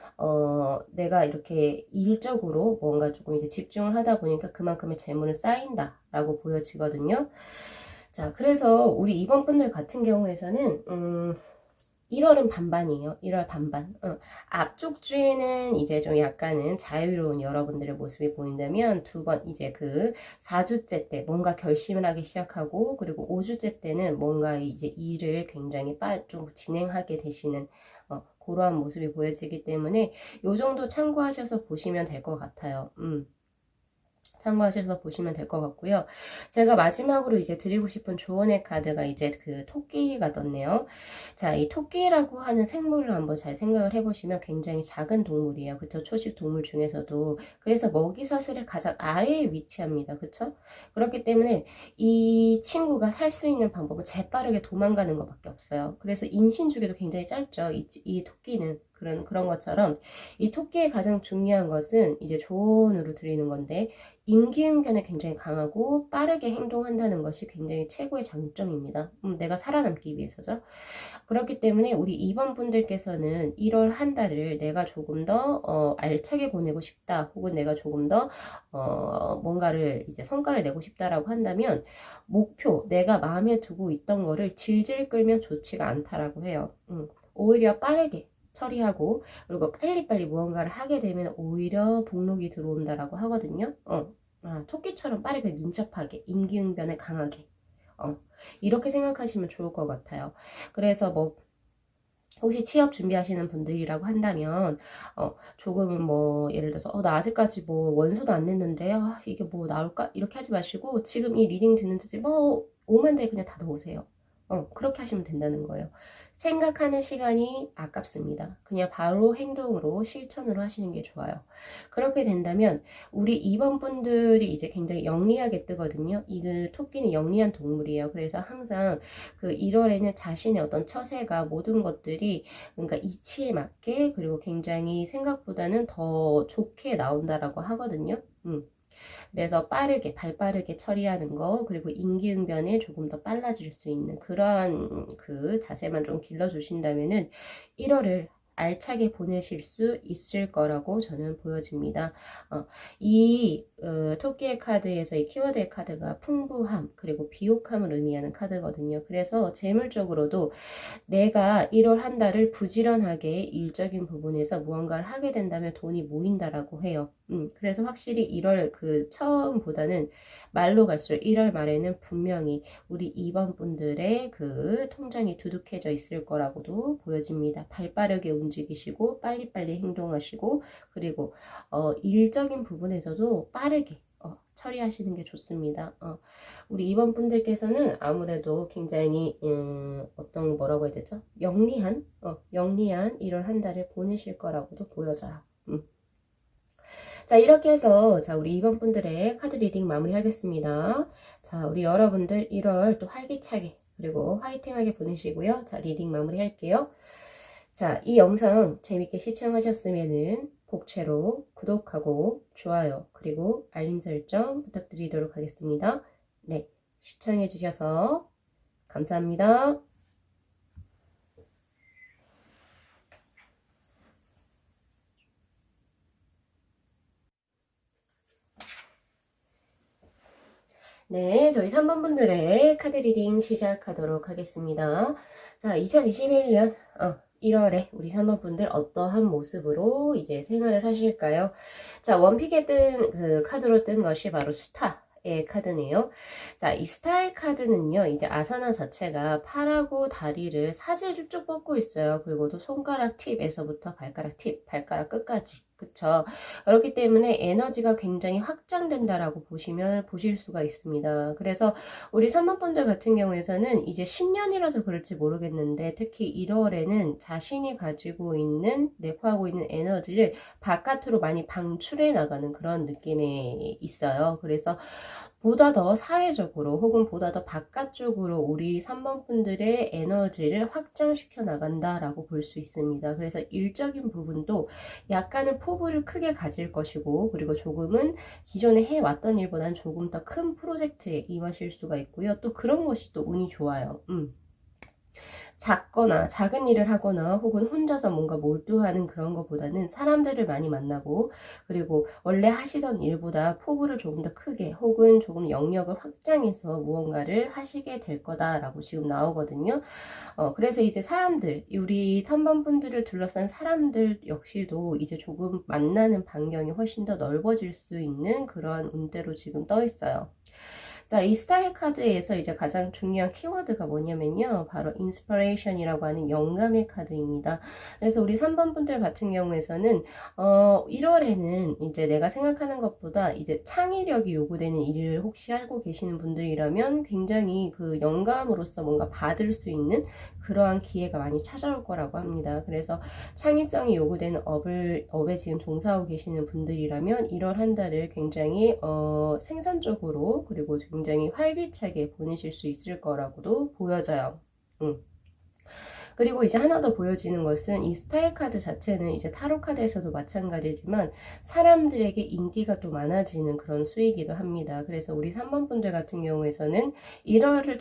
내가 이렇게 일적으로 뭔가 조금 이제 집중을 하다 보니까 그만큼의 재물은 쌓인다라고 보여지거든요. 자, 그래서 우리 2번 분들 같은 경우에서는 1월은 반반이에요. 1월 반반. 앞쪽 주에는 이제 좀 약간은 자유로운 여러분들의 모습이 보인다면 두 번 이제 그 4주째 때 뭔가 결심을 하기 시작하고 그리고 5주째 때는 뭔가 이제 일을 굉장히 좀 진행하게 되시는 그러한 모습이 보여지기 때문에 요 정도 참고하셔서 보시면 될 것 같아요. 참고하셔서 보시면 될 것 같고요. 제가 마지막으로 이제 드리고 싶은 조언의 카드가 이제 그 토끼가 떴네요. 자, 이 토끼라고 하는 생물을 한번 잘 생각을 해보시면 굉장히 작은 동물이에요. 그쵸? 초식 동물 중에서도. 그래서 먹이사슬의 가장 아래에 위치합니다. 그쵸? 그렇기 때문에 이 친구가 살 수 있는 방법은 재빠르게 도망가는 것밖에 없어요. 그래서 임신 주기도 굉장히 짧죠. 이 토끼는. 그런 것처럼 이 토끼의 가장 중요한 것은 이제 조언으로 드리는 건데 임기응변에 굉장히 강하고 빠르게 행동한다는 것이 굉장히 최고의 장점입니다. 내가 살아남기 위해서죠. 그렇기 때문에 우리 2번 분들께서는 1월 한 달을 내가 조금 더 알차게 보내고 싶다 혹은 내가 조금 더 뭔가를 이제 성과를 내고 싶다라고 한다면 목표 내가 마음에 두고 있던 거를 질질 끌면 좋지가 않다라고 해요. 오히려 빠르게 처리하고 그리고 빨리빨리 무언가를 하게 되면 오히려 복록이 들어온다라고 하거든요. 토끼처럼 빠르게 민첩하게 임기응변에 강하게 이렇게 생각하시면 좋을 것 같아요. 그래서 뭐 혹시 취업 준비하시는 분들이라고 한다면 조금은 뭐 예를 들어서 나 아직까지 뭐 원서도 안 냈는데 이게 뭐 나올까 이렇게 하지 마시고 지금 이 리딩 듣는 듯이 뭐 오만 대 그냥 다 넣으세요. 그렇게 하시면 된다는 거예요. 생각하는 시간이 아깝습니다. 그냥 바로 행동으로 실천으로 하시는 게 좋아요. 그렇게 된다면 우리 2번 분들이 이제 굉장히 영리하게 뜨거든요. 이 토끼는 영리한 동물이에요. 그래서 항상 그 1월에는 자신의 어떤 처세가 모든 것들이 그러니까 이치에 맞게 그리고 굉장히 생각보다는 더 좋게 나온다라고 하거든요. 그래서 발빠르게 처리하는 거, 그리고 임기응변에 조금 더 빨라질 수 있는 그러한 그 자세만 좀 길러주신다면은 1월을 알차게 보내실 수 있을 거라고 저는 보여집니다. 이 토끼의 카드에서 이 키워드의 카드가 풍부함 그리고 비옥함을 의미하는 카드거든요. 그래서 재물적으로도 내가 1월 한 달을 부지런하게 일적인 부분에서 무언가를 하게 된다면 돈이 모인다라고 해요. 그래서 확실히 1월 그 처음보다는 말로 갈수록 1월 말에는 분명히 우리 2번 분들의 그 통장이 두둑해져 있을 거라고도 보여집니다. 발빠르게 움직이시고 빨리빨리 행동하시고 그리고 일적인 부분에서도 빠르게 처리하시는 게 좋습니다. 우리 2번 분들께서는 아무래도 굉장히 어떤 뭐라고 해야 되죠? 영리한 1월 한 달을 보내실 거라고도 보여져요. 자, 이렇게 해서 자 우리 2번 분들의 카드 리딩 마무리하겠습니다. 자, 우리 여러분들 1월 또 활기차게 그리고 화이팅하게 보내시고요. 자, 리딩 마무리할게요. 자, 이 영상 재밌게 시청하셨으면은 복채로 구독하고 좋아요 그리고 알림 설정 부탁드리도록 하겠습니다. 네, 시청해주셔서 감사합니다. 네, 저희 3번 분들의 카드 리딩 시작하도록 하겠습니다. 자, 2021년 1월에 우리 3번 분들 어떠한 모습으로 이제 생활을 하실까요? 자, 원픽에 뜬 그 카드로 뜬 것이 바로 스타의 카드네요. 자, 이 스타의 카드는요, 이제 아사나 자체가 팔하고 다리를 사지를 쭉 뻗고 있어요. 그리고 또 손가락 팁에서부터 발가락 팁, 발가락 끝까지. 그쵸. 그렇기 때문에 에너지가 굉장히 확장된다라고 보실 수가 있습니다. 그래서 우리 3번 분들 같은 경우에서는 이제 신년이라서 그럴지 모르겠는데 특히 1월에는 자신이 가지고 있는 내포하고 있는 에너지를 바깥으로 많이 방출해 나가는 그런 느낌이 있어요. 그래서 보다 더 사회적으로 혹은 보다 더 바깥쪽으로 우리 3번 분들의 에너지를 확장시켜 나간다라고 볼 수 있습니다. 그래서 일적인 부분도 약간은 포부를 크게 가질 것이고 그리고 조금은 기존에 해왔던 일보다는 조금 더 큰 프로젝트에 임하실 수가 있고요. 또 그런 것이 또 운이 좋아요. 작은 일을 하거나 혹은 혼자서 뭔가 몰두하는 그런 것보다는 사람들을 많이 만나고 그리고 원래 하시던 일보다 포부를 조금 더 크게 혹은 조금 영역을 확장해서 무언가를 하시게 될 거다라고 지금 나오거든요. 그래서 이제 사람들, 우리 3번 분들을 둘러싼 사람들 역시도 이제 조금 만나는 반경이 훨씬 더 넓어질 수 있는 그런 운대로 지금 떠 있어요. 자, 이 스타일 카드에서 이제 가장 중요한 키워드가 뭐냐면요. 바로 인스퍼레이션이라고 하는 영감의 카드입니다. 그래서 우리 3번 분들 같은 경우에서는 1월에는 이제 내가 생각하는 것보다 이제 창의력이 요구되는 일을 혹시 하고 계시는 분들이라면 굉장히 그 영감으로서 뭔가 받을 수 있는 그러한 기회가 많이 찾아올 거라고 합니다. 그래서 창의성이 요구되는 업에 지금 종사하고 계시는 분들이라면 1월 한 달을 굉장히 생산적으로 그리고 굉장히 활기차게 보내실 수 있을 거라고도 보여져요. 그리고 이제 하나 더 보여지는 것은 이 스타일 카드 자체는 이제 타로 카드에서도 마찬가지지만 사람들에게 인기가 또 많아지는 그런 수이기도 합니다. 그래서 우리 3번 분들 같은 경우에서는 1월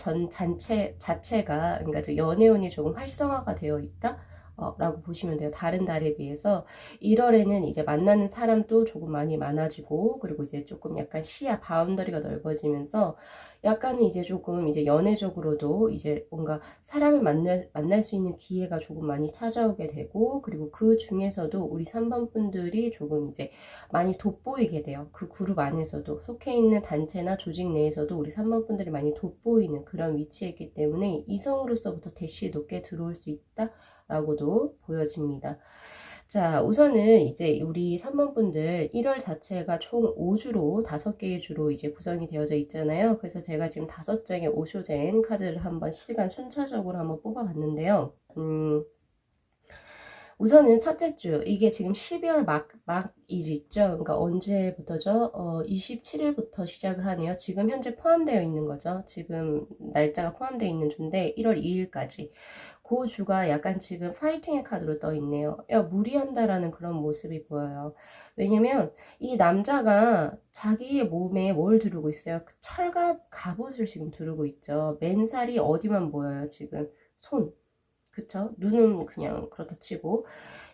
자체가 그러니까 연애운이 조금 활성화가 되어 있다. 라고 보시면 돼요. 다른 달에 비해서 1월에는 이제 만나는 사람도 조금 많이 많아지고 그리고 이제 조금 약간 시야 바운더리가 넓어지면서 약간은 이제 조금 이제 연애적으로도 이제 뭔가 사람을 만날 수 있는 기회가 조금 많이 찾아오게 되고 그리고 그 중에서도 우리 3번 분들이 조금 이제 많이 돋보이게 돼요. 그 그룹 안에서도 속해 있는 단체나 조직 내에서도 우리 3번 분들이 많이 돋보이는 그런 위치에 있기 때문에 이성으로서부터 대시 높게 들어올 수 있다 라고도 보여집니다. 자, 우선은 이제 우리 3번 분들 1월 자체가 총 5주로 5개의 주로 이제 구성이 되어져 있잖아요. 그래서 제가 지금 5장의 오쇼젠 카드를 한번 시간 순차적으로 한번 뽑아봤는데요. 우선은 첫째 주, 이게 지금 12월 막일 있죠. 그러니까 언제부터죠? 27일부터 시작을 하네요. 지금 현재 포함되어 있는 거죠. 지금 날짜가 포함되어 있는 주인데 1월 2일까지. 그 주가 약간 지금 파이팅의 카드로 떠 있네요. 야, 무리한다라는 그런 모습이 보여요. 왜냐면 이 남자가 자기의 몸에 뭘 두르고 있어요? 철갑 갑옷을 지금 두르고 있죠. 맨살이 어디만 보여요, 지금? 손. 그쵸? 눈은 그냥 그렇다 치고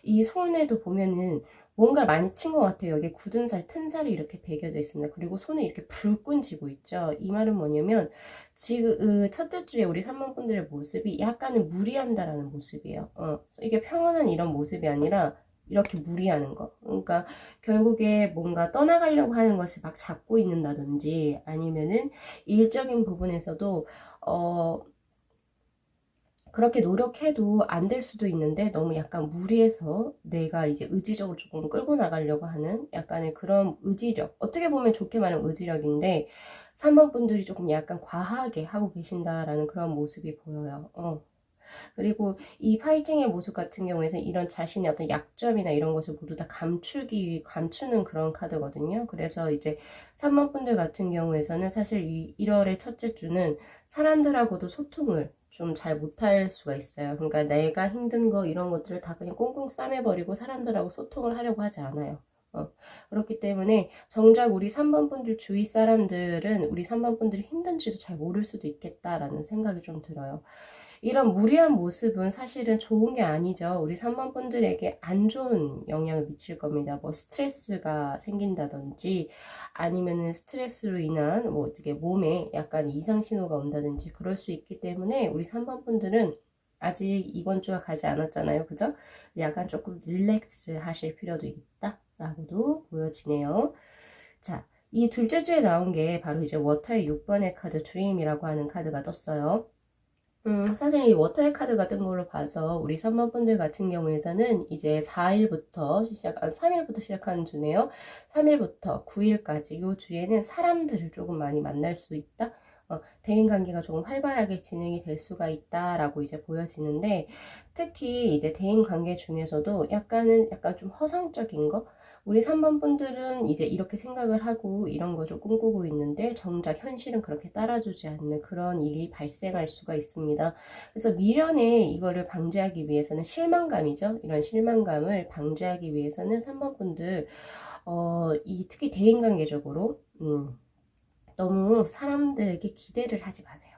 이 손에도 보면은 뭔가 많이 친 것 같아요. 여기 굳은 살, 튼 살이 이렇게 배겨져 있습니다. 그리고 손에 이렇게 불끈 쥐고 있죠. 이 말은 뭐냐면 지금 첫째 주에 우리 3번 분들의 모습이 약간은 무리한다라는 모습이에요. 이게 평온한 이런 모습이 아니라 이렇게 무리하는 거. 그러니까 결국에 뭔가 떠나가려고 하는 것을 막 잡고 있는다든지 아니면은 일적인 부분에서도 그렇게 노력해도 안 될 수도 있는데 너무 약간 무리해서 내가 이제 의지적으로 조금 끌고 나가려고 하는 약간의 그런 의지력, 어떻게 보면 좋게 말하면 의지력인데 3번 분들이 조금 약간 과하게 하고 계신다라는 그런 모습이 보여요. 그리고 이 파이팅의 모습 같은 경우에는 이런 자신의 어떤 약점이나 이런 것을 모두 다 감추는 그런 카드거든요. 그래서 이제 3번 분들 같은 경우에서는 사실 이 1월의 첫째 주는 사람들하고도 소통을 좀 잘 못할 수가 있어요. 그러니까 내가 힘든 거 이런 것들을 다 그냥 꽁꽁 싸매버리고 사람들하고 소통을 하려고 하지 않아요. 그렇기 때문에 정작 우리 3번 분들 주위 사람들은 우리 3번 분들이 힘든지도 잘 모를 수도 있겠다라는 생각이 좀 들어요. 이런 무리한 모습은 사실은 좋은 게 아니죠. 우리 3번 분들에게 안 좋은 영향을 미칠 겁니다. 뭐 스트레스가 생긴다든지 아니면은 스트레스로 인한 뭐 어떻게 몸에 약간 이상 신호가 온다든지 그럴 수 있기 때문에 우리 3번 분들은 아직 이번 주가 가지 않았잖아요. 그죠? 약간 조금 릴렉스 하실 필요도 있다라고도 보여지네요. 자, 이 둘째 주에 나온 게 바로 이제 워터의 6번의 카드 드림이라고 하는 카드가 떴어요. 사실 이 워터의 카드가 뜬 걸로 봐서 우리 3번 분들 같은 경우에는 이제 3일부터 시작하는 주네요. 3일부터 9일까지 이 주에는 사람들을 조금 많이 만날 수 있다. 대인관계가 조금 활발하게 진행이 될 수가 있다라고 이제 보여지는데 특히 이제 대인관계 중에서도 약간 좀 허상적인 거 우리 3번 분들은 이제 이렇게 생각을 하고 이런 거 좀 꿈꾸고 있는데 정작 현실은 그렇게 따라주지 않는 그런 일이 발생할 수가 있습니다. 그래서 미련에 이거를 방지하기 위해서는 실망감이죠. 이런 실망감을 방지하기 위해서는 3번 분들 특히 대인관계적으로 너무 사람들에게 기대를 하지 마세요.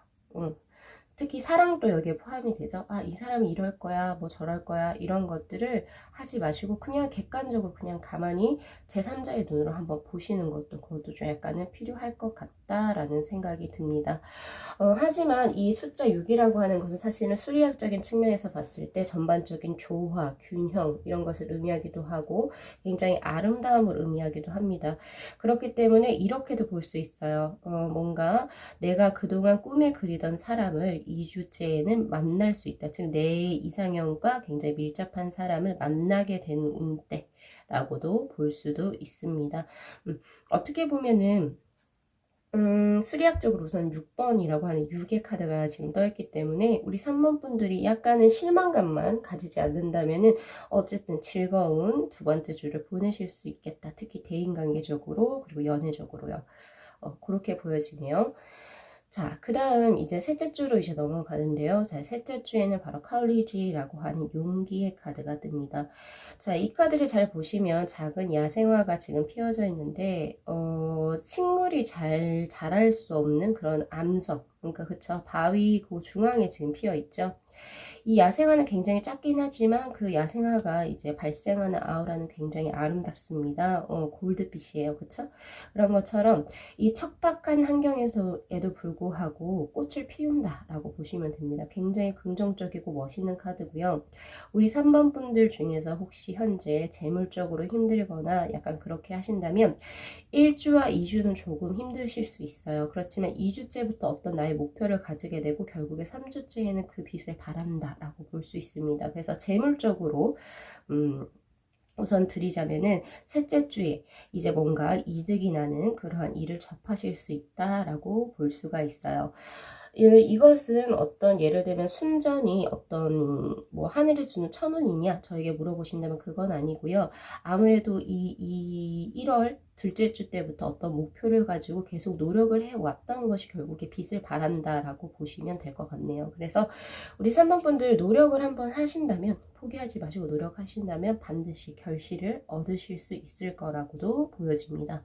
특히 사랑도 여기에 포함이 되죠. 아, 이 사람이 이럴 거야, 뭐 저럴 거야, 이런 것들을 하지 마시고 그냥 객관적으로 그냥 가만히 제3자의 눈으로 한번 보시는 것도 그것도 좀 약간은 필요할 것 같다라는 생각이 듭니다. 하지만 이 숫자 6이라고 하는 것은 사실은 수리학적인 측면에서 봤을 때 전반적인 조화, 균형 이런 것을 의미하기도 하고 굉장히 아름다움을 의미하기도 합니다. 그렇기 때문에 이렇게도 볼 수 있어요. 뭔가 내가 그동안 꿈에 그리던 사람을 2주째에는 만날 수 있다. 즉 내 이상형과 굉장히 밀접한 사람을 만나게 된 운때라고도 볼 수도 있습니다. 어떻게 보면은 수리학적으로 우선 6번이라고 하는 6의 카드가 지금 떠있기 때문에 우리 3번 분들이 약간은 실망감만 가지지 않는다면은 어쨌든 즐거운 두 번째 주를 보내실 수 있겠다. 특히 대인관계적으로 그리고 연애적으로요. 그렇게 보여지네요. 자, 그 다음 이제 셋째 주로 이제 넘어가는데요. 자, 셋째 주에는 바로 커리지라고 하는 용기의 카드가 뜹니다. 자, 이 카드를 잘 보시면 작은 야생화가 지금 피어져 있는데, 식물이 잘 자랄 수 없는 그런 암석, 그러니까 그쵸, 바위 그 중앙에 지금 피어 있죠. 이 야생화는 굉장히 작긴 하지만 그 야생화가 이제 발생하는 아우라는 굉장히 아름답습니다. 골드빛이에요. 그쵸? 그런 것처럼 이 척박한 환경에서에도 불구하고 꽃을 피운다 라고 보시면 됩니다. 굉장히 긍정적이고 멋있는 카드고요. 우리 3번 분들 중에서 혹시 현재 재물적으로 힘들거나 약간 그렇게 하신다면 1주와 2주는 조금 힘드실 수 있어요. 그렇지만 2주째부터 어떤 나의 목표를 가지게 되고 결국에 3주째에는 그 빛을 발한다 라고 볼 수 있습니다. 그래서 재물적으로 우선 드리자면은 셋째 주에 이제 뭔가 이득이 나는 그러한 일을 접하실 수 있다라고 볼 수가 있어요. 이것은 어떤 예를 들면 순전히 어떤 뭐 하늘에 주는 천운이냐 저에게 물어보신다면 그건 아니고요. 아무래도 이 1월 둘째 주 때부터 어떤 목표를 가지고 계속 노력을 해왔던 것이 결국에 빛을 발한다라고 보시면 될 것 같네요. 그래서 우리 3번 분들 노력을 한번 하신다면 포기하지 마시고 노력하신다면 반드시 결실을 얻으실 수 있을 거라고도 보여집니다.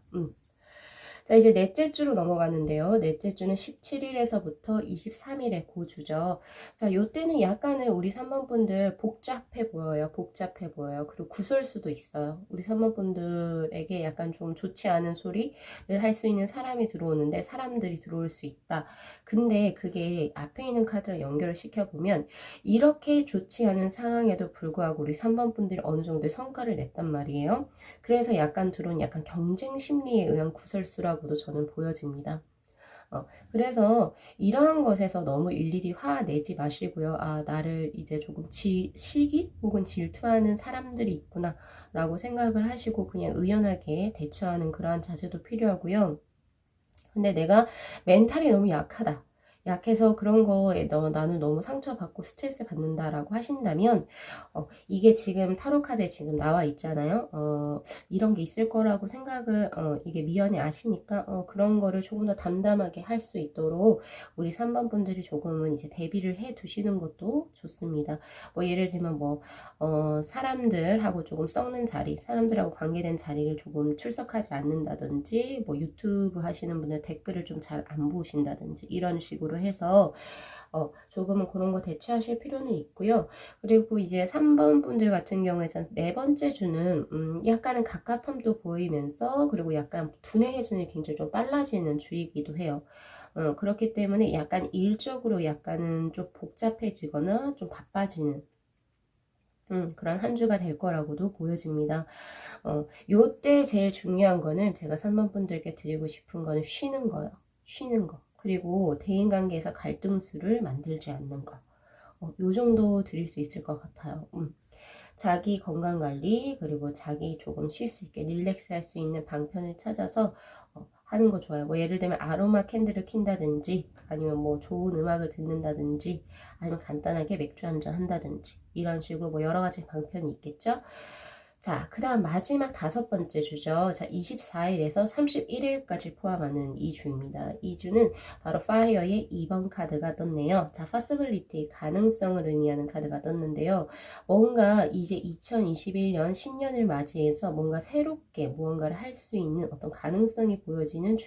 자, 이제 넷째 주로 넘어가는데요. 넷째 주는 17일에서부터 23일의 고주죠. 자, 요때는 약간은 우리 3번 분들 복잡해 보여요. 복잡해 보여요. 그리고 구설수도 있어요. 우리 3번 분들에게 약간 좀 좋지 않은 소리를 할 수 있는 사람이 들어오는데 사람들이 들어올 수 있다. 근데 그게 앞에 있는 카드랑 연결을 시켜보면 이렇게 좋지 않은 상황에도 불구하고 우리 3번 분들이 어느 정도의 성과를 냈단 말이에요. 그래서 약간 들어온 약간 경쟁 심리에 의한 구설수라고도 저는 보여집니다. 그래서 이러한 것에서 너무 일일이 화내지 마시고요. 아, 나를 이제 조금 시기 혹은 질투하는 사람들이 있구나 라고 생각을 하시고 그냥 의연하게 대처하는 그러한 자세도 필요하고요. 근데 내가 멘탈이 너무 약하다. 약해서 그런 거에 나는 너무 상처받고 스트레스 받는다라고 하신다면 이게 지금 타로 카드에 지금 나와 있잖아요. 이런 게 있을 거라고 생각을 이게 미연에 아시니까 그런 거를 조금 더 담담하게 할 수 있도록 우리 3번 분들이 조금은 이제 대비를 해 두시는 것도 좋습니다. 뭐 예를 들면 뭐 사람들하고 조금 썩는 자리, 사람들하고 관계된 자리를 조금 출석하지 않는다든지 뭐 유튜브 하시는 분들 댓글을 좀 잘 안 보신다든지 이런 식으로 해서 조금은 그런 거 대처하실 필요는 있고요. 그리고 이제 3번 분들 같은 경우에는 네 번째 주는 약간은 갑갑함도 보이면서 그리고 약간 두뇌 회전이 굉장히 좀 빨라지는 주이기도 해요. 그렇기 때문에 약간 일적으로 약간은 좀 복잡해지거나 좀 바빠지는 그런 한 주가 될 거라고도 보여집니다. 요때 제일 중요한 거는 제가 3번 분들께 드리고 싶은 거는 쉬는 거요. 쉬는 거. 그리고 대인관계에서 갈등수를 만들지 않는 거. 요 정도 드릴 수 있을 것 같아요. 자기 건강관리 그리고 자기 조금 쉴 수 있게 릴렉스 할 수 있는 방편을 찾아서 하는 거 좋아요. 뭐 예를 들면 아로마 캔들을 킨다든지 아니면 뭐 좋은 음악을 듣는다든지 아니면 간단하게 맥주 한잔 한다든지 이런 식으로 뭐 여러 가지 방편이 있겠죠. 자, 그 다음 마지막 5번째 주죠. 자, 24일에서 31일까지 포함하는 이 주입니다. 이 주는 바로 파이어의 2번 카드가 떴네요. 자, possibility, 가능성을 의미하는 카드가 떴는데요. 뭔가 이제 2021년 신년을 맞이해서 뭔가 새롭게 무언가를 할 수 있는 어떤 가능성이 보여지는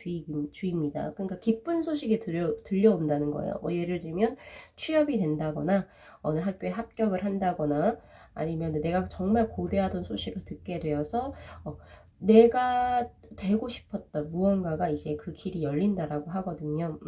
주입니다. 그러니까 기쁜 소식이 들려온다는 거예요. 뭐 예를 들면 취업이 된다거나 어느 학교에 합격을 한다거나 아니면 내가 정말 고대하던 소식을 듣게 되어서 내가 되고 싶었던 무언가가 이제 그 길이 열린다라고 하거든요.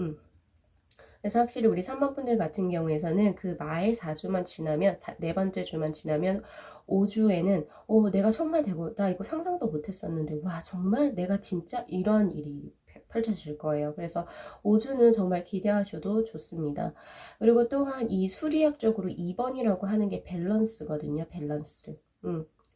그래서 확실히 우리 3번 분들 같은 경우에서는 그 마의 4주만 지나면, 네 번째 주만 지나면 5주에는 내가 정말 되고 나 이거 상상도 못했었는데 와 정말 내가 진짜 이런 일이 펼쳐질 거예요. 그래서 5주는 정말 기대하셔도 좋습니다. 그리고 또한 이 수리학적으로 2번이라고 하는 게 밸런스거든요. 밸런스.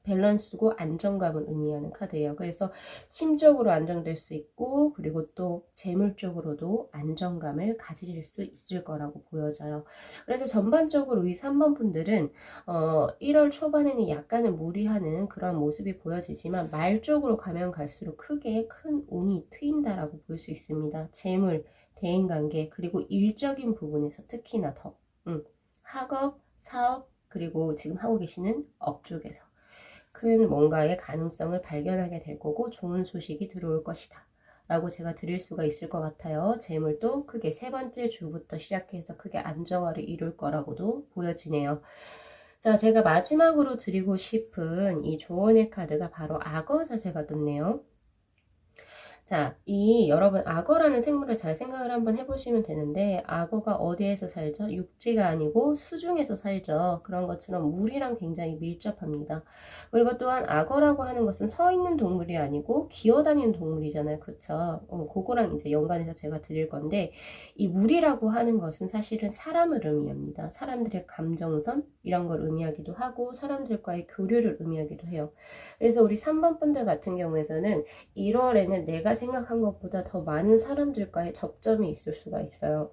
밸런스고 안정감을 의미하는 카드예요. 그래서 심적으로 안정될 수 있고 그리고 또 재물적으로도 안정감을 가지실 수 있을 거라고 보여져요. 그래서 전반적으로 우리 3번 분들은 1월 초반에는 약간은 무리하는 그런 모습이 보여지지만 말 쪽으로 가면 갈수록 크게 큰 운이 트인다라고 볼 수 있습니다. 재물, 대인관계 그리고 일적인 부분에서 특히나 더 학업, 사업 그리고 지금 하고 계시는 업 쪽에서 큰 뭔가의 가능성을 발견하게 될 거고 좋은 소식이 들어올 것이다 라고 제가 드릴 수가 있을 것 같아요. 재물도 크게 3번째 주부터 시작해서 크게 안정화를 이룰 거라고도 보여지네요. 자, 제가 마지막으로 드리고 싶은 이 조언의 카드가 바로 악어 자세가 떴네요. 자, 여러분 악어라는 생물을 잘 생각을 한번 해보시면 되는데 악어가 어디에서 살죠? 육지가 아니고 수중에서 살죠. 그런 것처럼 물이랑 굉장히 밀접합니다. 그리고 또한 악어라고 하는 것은 서 있는 동물이 아니고 기어다니는 동물이잖아요. 그쵸? 그거랑 이제 연관해서 제가 드릴 건데 이 물이라고 하는 것은 사실은 사람을 의미합니다. 사람들의 감정선 이런 걸 의미하기도 하고 사람들과의 교류를 의미하기도 해요. 그래서 우리 3번 분들 같은 경우에서는 1월에는 내가 생각한 것보다 더 많은 사람들과의 접점이 있을 수가 있어요.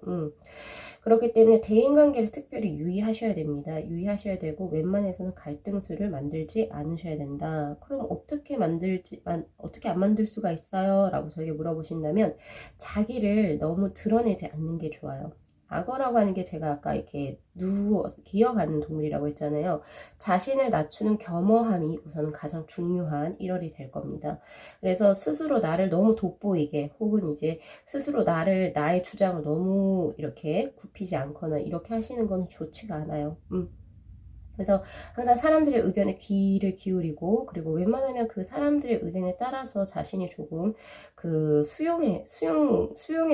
그렇기 때문에 대인관계를 특별히 유의하셔야 됩니다. 유의하셔야 되고 웬만해서는 갈등수를 만들지 않으셔야 된다. 그럼 어떻게 안 만들 수가 있어요? 라고 저에게 물어보신다면 자기를 너무 드러내지 않는 게 좋아요. 악어라고 하는 게 제가 아까 이렇게 기어가는 동물이라고 했잖아요. 자신을 낮추는 겸허함이 우선은 가장 중요한 1월이 될 겁니다. 그래서 스스로 나를 너무 돋보이게 혹은 이제 스스로 나의 주장을 너무 이렇게 굽히지 않거나 이렇게 하시는 건 좋지가 않아요. 그래서 항상 사람들의 의견에 귀를 기울이고 그리고 웬만하면 그 사람들의 의견에 따라서 자신이 조금 그 수용의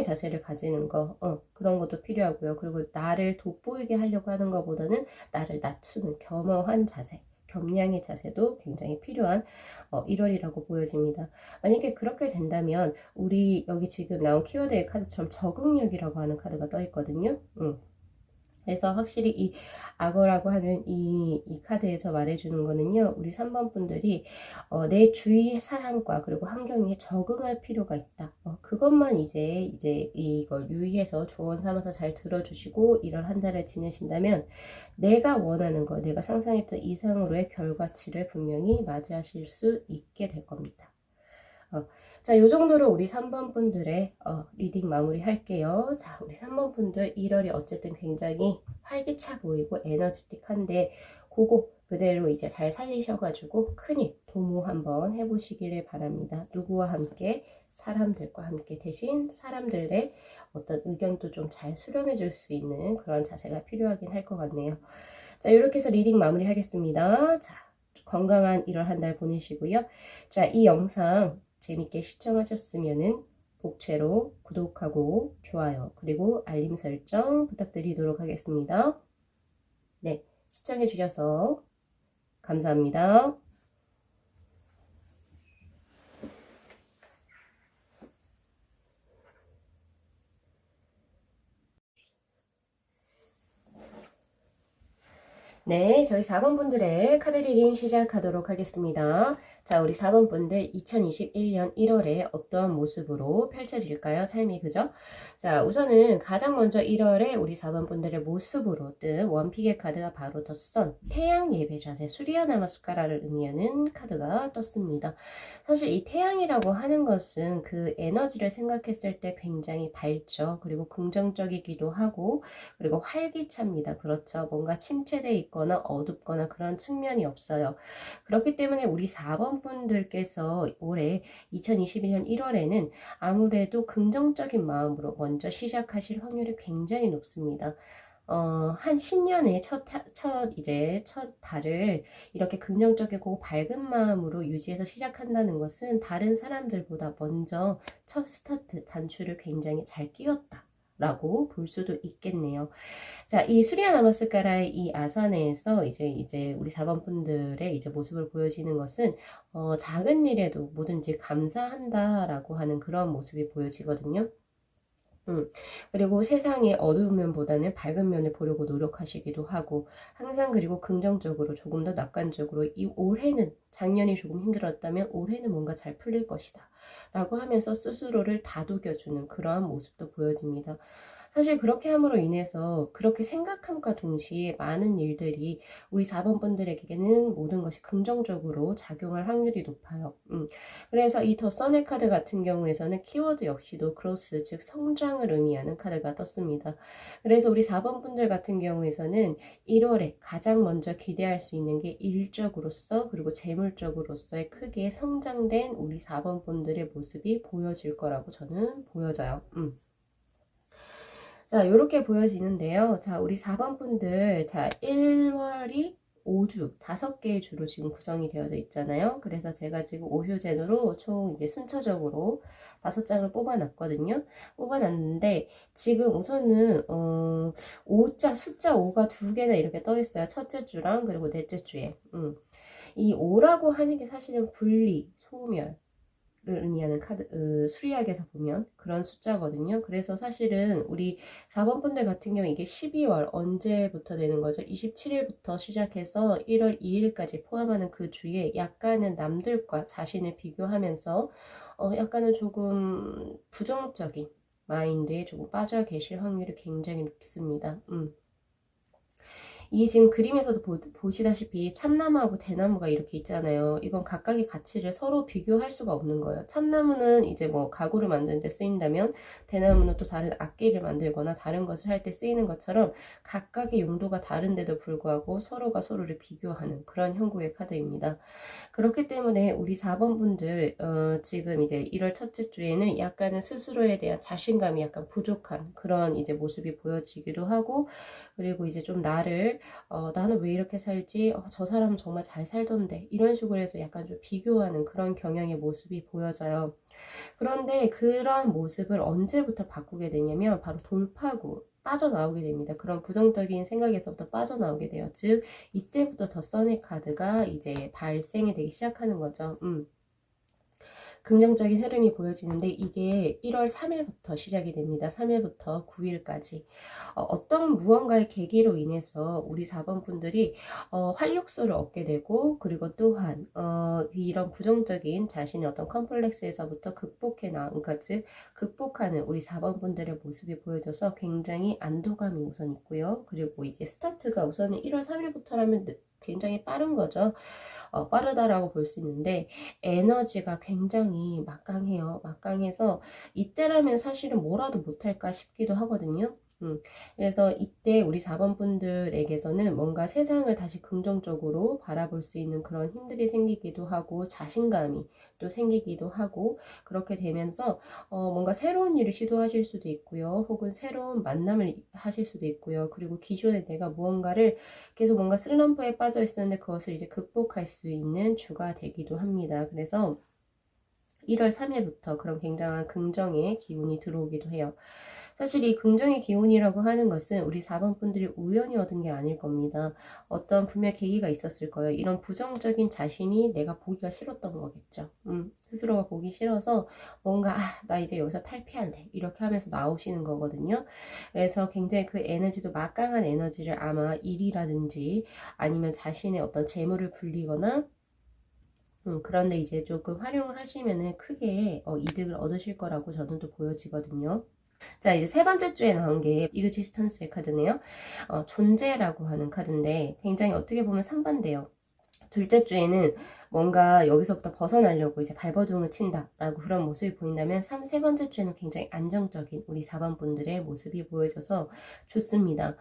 자세를 가지는 거 그런 것도 필요하고요. 그리고 나를 돋보이게 하려고 하는 것보다는 나를 낮추는 겸허한 자세 겸양의 자세도 굉장히 필요한 1월이라고 보여집니다. 만약에 그렇게 된다면 우리 여기 지금 나온 키워드의 카드처럼 적응력이라고 하는 카드가 떠 있거든요. 그래서 확실히 이 악어라고 하는 이 카드에서 말해주는 거는요. 우리 3번 분들이 내 주위의 사람과 그리고 환경에 적응할 필요가 있다. 그것만 이제 이걸 유의해서 조언 삼아서 잘 들어주시고 1월 한 달을 지내신다면 내가 원하는 거, 내가 상상했던 이상으로의 결과치를 분명히 맞이하실 수 있게 될 겁니다. 자, 요 정도로 우리 3번 분들의 리딩 마무리 할게요. 자, 우리 3번 분들 1월이 어쨌든 굉장히 활기차 보이고 에너지틱한데 그거 그대로 이제 잘 살리셔가지고 큰일 도모 한번 해보시기를 바랍니다. 누구와 함께? 사람들과 함께 대신 사람들의 어떤 의견도 좀 잘 수렴해 줄 수 있는 그런 자세가 필요하긴 할 것 같네요. 자, 이렇게 해서 리딩 마무리 하겠습니다. 자, 건강한 1월 한 달 보내시고요. 자, 이 영상 재밌게 시청하셨으면은 복채로 구독하고 좋아요 그리고 알림 설정 부탁드리도록 하겠습니다. 네, 시청해 주셔서 감사합니다. 네, 저희 4번 분들의 카드 리딩 시작하도록 하겠습니다. 자, 우리 4번 분들 2021년 1월에 어떠한 모습으로 펼쳐질까요? 삶이, 그죠? 자, 우선은 가장 먼저 1월에 우리 4번 분들의 모습으로 뜬 원픽의 카드가 바로 더 선, 태양 예배 자세, 수리아 나마스카라를 의미하는 카드가 떴습니다. 사실 이 태양이라고 하는 것은 그 에너지를 생각했을 때 굉장히 밝죠. 그리고 긍정적이기도 하고, 그리고 활기찹니다. 그렇죠. 뭔가 침체되어 있거나 어둡거나 그런 측면이 없어요. 그렇기 때문에 우리 4번 분들께서 올해 2021년 1월에는 아무래도 긍정적인 마음으로 먼저 시작하실 확률이 굉장히 높습니다. 한 신년의 첫 달을 이렇게 긍정적이고 밝은 마음으로 유지해서 시작한다는 것은 다른 사람들보다 먼저 첫 스타트, 단추를 굉장히 잘 끼웠다 라고 볼 수도 있겠네요. 자, 이 수리아 나마스카라의 이 아사네에서 이제 우리 4번 분들의 이제 모습을 보여지는 것은 작은 일에도 뭐든지 감사한다라고 하는 그런 모습이 보여지거든요. 그리고 세상의 어두운 면보다는 밝은 면을 보려고 노력하시기도 하고, 항상 그리고 긍정적으로 조금 더 낙관적으로 이 올해는, 작년이 조금 힘들었다면 올해는 뭔가 잘 풀릴 것이다 라고 하면서 스스로를 다독여주는 그러한 모습도 보여집니다. 사실 그렇게 함으로 인해서 그렇게 생각함과 동시에 많은 일들이 우리 4번 분들에게는 모든 것이 긍정적으로 작용할 확률이 높아요. 그래서 이 더 선의 카드 같은 경우에서는 키워드 역시도 크로스, 즉 성장을 의미하는 카드가 떴습니다. 그래서 우리 4번 분들 같은 경우에서는 1월에 가장 먼저 기대할 수 있는 게 일적으로서 그리고 재물적으로서의 크게 성장된 우리 4번 분들의 모습이 보여질 거라고 저는 보여져요. 자, 요렇게 보여지는데요. 자, 우리 4번 분들, 자, 1월이 5주, 5개의 주로 지금 구성이 되어져 있잖아요. 그래서 제가 지금 5효젠으로 총 이제 순차적으로 5장을 뽑아놨거든요. 뽑아놨는데, 지금 우선은, 숫자 5가 2개나 이렇게 떠 있어요. 첫째 주랑, 그리고 넷째 주에. 이 5라고 하는 게 사실은 분리, 소멸, 를 의미하는 카드, 수리학에서 보면 그런 숫자거든요. 그래서 사실은 우리 4번 분들 같은 경우 이게 12월 언제부터 되는 거죠? 27일부터 시작해서 1월 2일까지 포함하는 그 주에 약간은 남들과 자신을 비교하면서 약간은 조금 부정적인 마인드에 조금 빠져 계실 확률이 굉장히 높습니다. 이 지금 그림에서도 보시다시피 참나무하고 대나무가 이렇게 있잖아요. 이건 각각의 가치를 서로 비교할 수가 없는 거예요. 참나무는 이제 뭐 가구를 만드는 데 쓰인다면 대나무는 또 다른 악기를 만들거나 다른 것을 할 때 쓰이는 것처럼 각각의 용도가 다른데도 불구하고 서로가 서로를 비교하는 그런 형국의 카드입니다. 그렇기 때문에 우리 4번 분들 지금 이제 1월 첫째 주에는 약간은 스스로에 대한 자신감이 약간 부족한 그런 이제 모습이 보여지기도 하고, 그리고 이제 좀 나는 왜 이렇게 살지? 저 사람은 정말 잘 살던데. 이런 식으로 해서 약간 좀 비교하는 그런 경향의 모습이 보여져요. 그런데 그런 모습을 언제부터 바꾸게 되냐면 바로 돌파구. 빠져나오게 됩니다. 그런 부정적인 생각에서부터 빠져나오게 돼요. 즉, 이때부터 더 선의 카드가 이제 발생이 되기 시작하는 거죠. 긍정적인 흐름이 보여지는데 이게 1월 3일부터 시작이 됩니다. 3일부터 9일까지. 어떤 무언가의 계기로 인해서 우리 4번 분들이 활력소를 얻게 되고, 그리고 또한 이런 부정적인 자신의 어떤 컴플렉스에서부터 그러니까 즉 극복하는 우리 4번 분들의 모습이 보여져서 굉장히 안도감이 우선 있고요. 그리고 이제 스타트가 우선은 1월 3일부터라면 굉장히 빠른 거죠. 빠르다라고 볼 수 있는데 에너지가 굉장히 막강해요. 막강해서 이때라면 사실은 뭐라도 못할까 싶기도 하거든요. 그래서 이때 우리 4번 분들에게서는 뭔가 세상을 다시 긍정적으로 바라볼 수 있는 그런 힘들이 생기기도 하고 자신감이 또 생기기도 하고, 그렇게 되면서 뭔가 새로운 일을 시도하실 수도 있고요. 혹은 새로운 만남을 하실 수도 있고요. 그리고 기존에 내가 무언가를 계속 뭔가 슬럼프에 빠져 있었는데 그것을 이제 극복할 수 있는 주가 되기도 합니다. 그래서 1월 3일부터 그런 굉장한 긍정의 기운이 들어오기도 해요. 사실 이 긍정의 기운이라고 하는 것은 우리 4번 분들이 우연히 얻은 게 아닐 겁니다. 어떤 분명 계기가 있었을 거예요. 이런 부정적인 자신이 내가 보기가 싫었던 거겠죠. 스스로가 보기 싫어서 뭔가 나 이제 여기서 탈피할래 이렇게 하면서 나오시는 거거든요. 그래서 굉장히 그 에너지도 막강한 에너지를 아마 일이라든지 아니면 자신의 어떤 재물을 굴리거나 그런데 이제 조금 활용을 하시면은 크게 이득을 얻으실 거라고 저는 또 보여지거든요. 자, 이제 세 번째 주에 나온 게 이그지스턴스의 카드네요. 존재라고 하는 카드인데 굉장히 어떻게 보면 상반돼요. 둘째 주에는 뭔가 여기서부터 벗어나려고 이제 발버둥을 친다라고 그런 모습이 보인다면 세 번째 주에는 굉장히 안정적인 우리 4번 분들의 모습이 보여져서 좋습니다.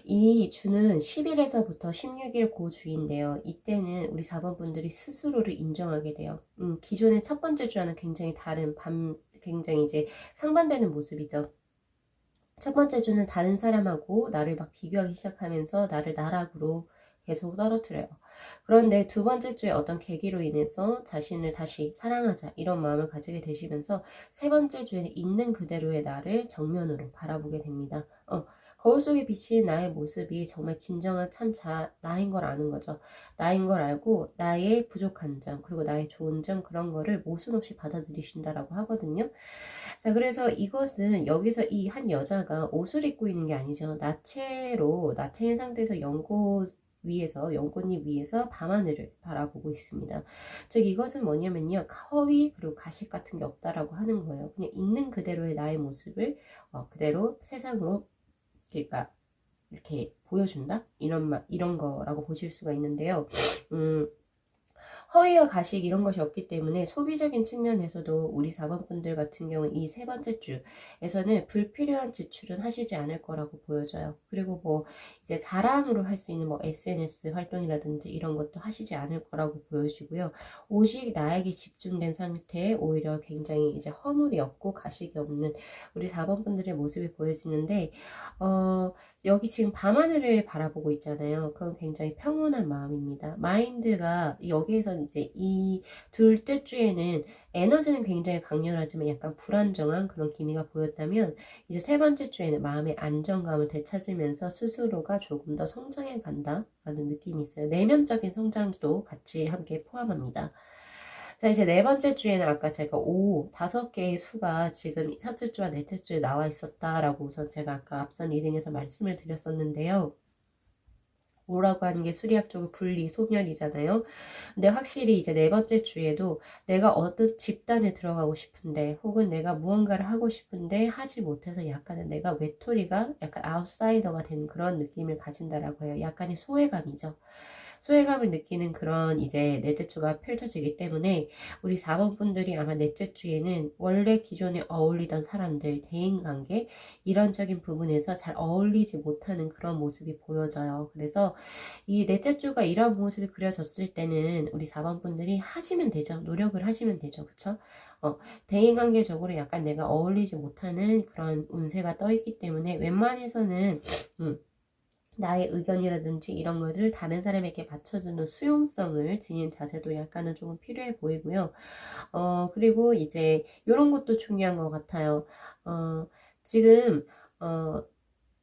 이 주는 10일에서부터 16일 그 주인데요. 이때는 우리 4번 분들이 스스로를 인정하게 돼요. 기존의 첫 번째 주와는 굉장히 다른 굉장히 이제 상반되는 모습이죠. 첫 번째 주는 다른 사람하고 나를 막 비교하기 시작하면서 나를 나락으로 계속 떨어뜨려요. 그런데 두 번째 주에 어떤 계기로 인해서 자신을 다시 사랑하자 이런 마음을 가지게 되시면서 세 번째 주에는 있는 그대로의 나를 정면으로 바라보게 됩니다. 거울 속에 비친 나의 모습이 정말 진정한 참 나인 걸 아는 거죠. 나인 걸 알고 나의 부족한 점 그리고 나의 좋은 점 그런 거를 모순 없이 받아들이신다라고 하거든요. 자, 그래서 이것은 여기서 이 한 여자가 옷을 입고 있는 게 아니죠. 나체인 상태에서 연꽃잎 위에서 밤하늘을 바라보고 있습니다. 즉 이것은 뭐냐면요. 허위 그리고 가식 같은 게 없다라고 하는 거예요. 그냥 있는 그대로의 나의 모습을 그대로 세상으로 그러니까 이렇게 보여준다? 이런 거라고 보실 수가 있는데요. 허위와 가식 이런 것이 없기 때문에 소비적인 측면에서도 우리 4번 분들 같은 경우는 이 세 번째 주에서는 불필요한 지출은 하시지 않을 거라고 보여져요. 그리고 뭐 이제 자랑으로 할 수 있는 뭐 SNS 활동이라든지 이런 것도 하시지 않을 거라고 보여지고요. 오직 나에게 집중된 상태에 오히려 굉장히 이제 허물이 없고 가식이 없는 우리 4번 분들의 모습이 보여지는데 여기 지금 밤하늘을 바라보고 있잖아요. 그건 굉장히 평온한 마음입니다. 마인드가 여기에서 이제 이 둘째 주에는 에너지는 굉장히 강렬하지만 약간 불안정한 그런 기미가 보였다면 이제 세 번째 주에는 마음의 안정감을 되찾으면서 스스로가 조금 더 성장해 간다라는 느낌이 있어요. 내면적인 성장도 같이 함께 포함합니다. 자, 이제 네 번째 주에는 아까 제가 5개의 수가 지금 첫째 주와 넷째 주에 나와 있었다라고 우선 제가 아까 앞선 리딩에서 말씀을 드렸었는데요. 5라고 하는 게 수리학적으로 분리, 소멸이잖아요. 근데 확실히 이제 네 번째 주에도 내가 어떤 집단에 들어가고 싶은데 혹은 내가 무언가를 하고 싶은데 하지 못해서 약간은 내가 외톨이가 약간 아웃사이더가 되는 그런 느낌을 가진다라고 해요. 약간의 소외감이죠. 소외감을 느끼는 그런 이제 넷째 주가 펼쳐지기 때문에 우리 4번 분들이 아마 넷째 주에는 원래 기존에 어울리던 사람들, 대인관계 이런적인 부분에서 잘 어울리지 못하는 그런 모습이 보여져요. 그래서 이 넷째 주가 이런 모습이 그려졌을 때는 우리 4번 분들이 하시면 되죠. 노력을 하시면 되죠. 그쵸? 대인관계적으로 약간 내가 어울리지 못하는 그런 운세가 떠있기 때문에 웬만해서는 나의 의견이라든지 이런 거를 다른 사람에게 맞춰주는 수용성을 지닌 자세도 약간은 조금 필요해 보이고요. 그리고 이제 이런 것도 중요한 것 같아요. 지금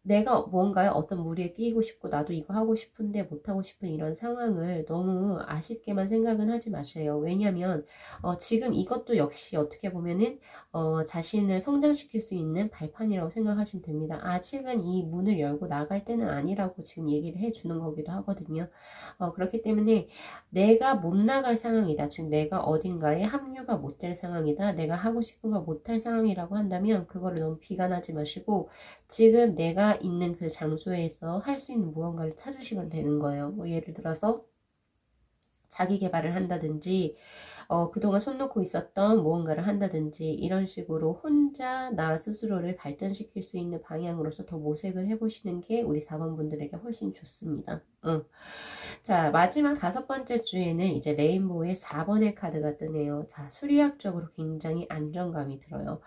내가 뭔가에 어떤 무리에 끼고 싶고 나도 이거 하고 싶은데 못하고 싶은 이런 상황을 너무 아쉽게만 생각은 하지 마세요. 왜냐면 지금 이것도 역시 어떻게 보면은 자신을 성장시킬 수 있는 발판이라고 생각하시면 됩니다. 아직은 이 문을 열고 나갈 때는 아니라고 지금 얘기를 해주는 거기도 하거든요. 그렇기 때문에 내가 못 나갈 상황이다. 즉 내가 어딘가에 합류가 못 될 상황이다. 내가 하고 싶은 걸 못할 상황이라고 한다면 그거를 너무 비관하지 마시고 지금 내가 있는 그 장소에서 할 수 있는 무언가를 찾으시면 되는 거예요. 뭐 예를 들어서 자기 개발을 한다든지 그동안 손 놓고 있었던 무언가를 한다든지 이런 식으로 혼자 나 스스로를 발전시킬 수 있는 방향으로서 더 모색을 해보시는 게 우리 4번 분들에게 훨씬 좋습니다. 자, 마지막 5번째 주에는 이제 레인보우의 4번의 카드가 뜨네요. 자, 수리학적으로 굉장히 안정감이 들어요.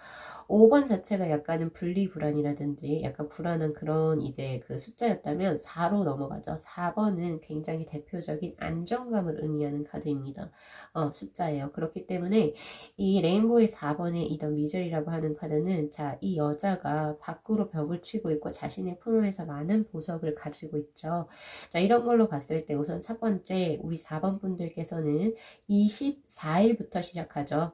5번 자체가 약간은 분리불안이라든지 약간 불안한 그런 이제 그 숫자였다면 4로 넘어가죠. 4번은 굉장히 대표적인 안정감을 의미하는 카드입니다. 숫자예요. 그렇기 때문에 이 레인보우의 4번의 이던 미절이라고 하는 카드는 자, 이 여자가 밖으로 벽을 치고 있고 자신의 품에서 많은 보석을 가지고 있죠. 자, 이런 걸로 봤을 때 우선 첫 번째 우리 4번 분들께서는 24일부터 시작하죠.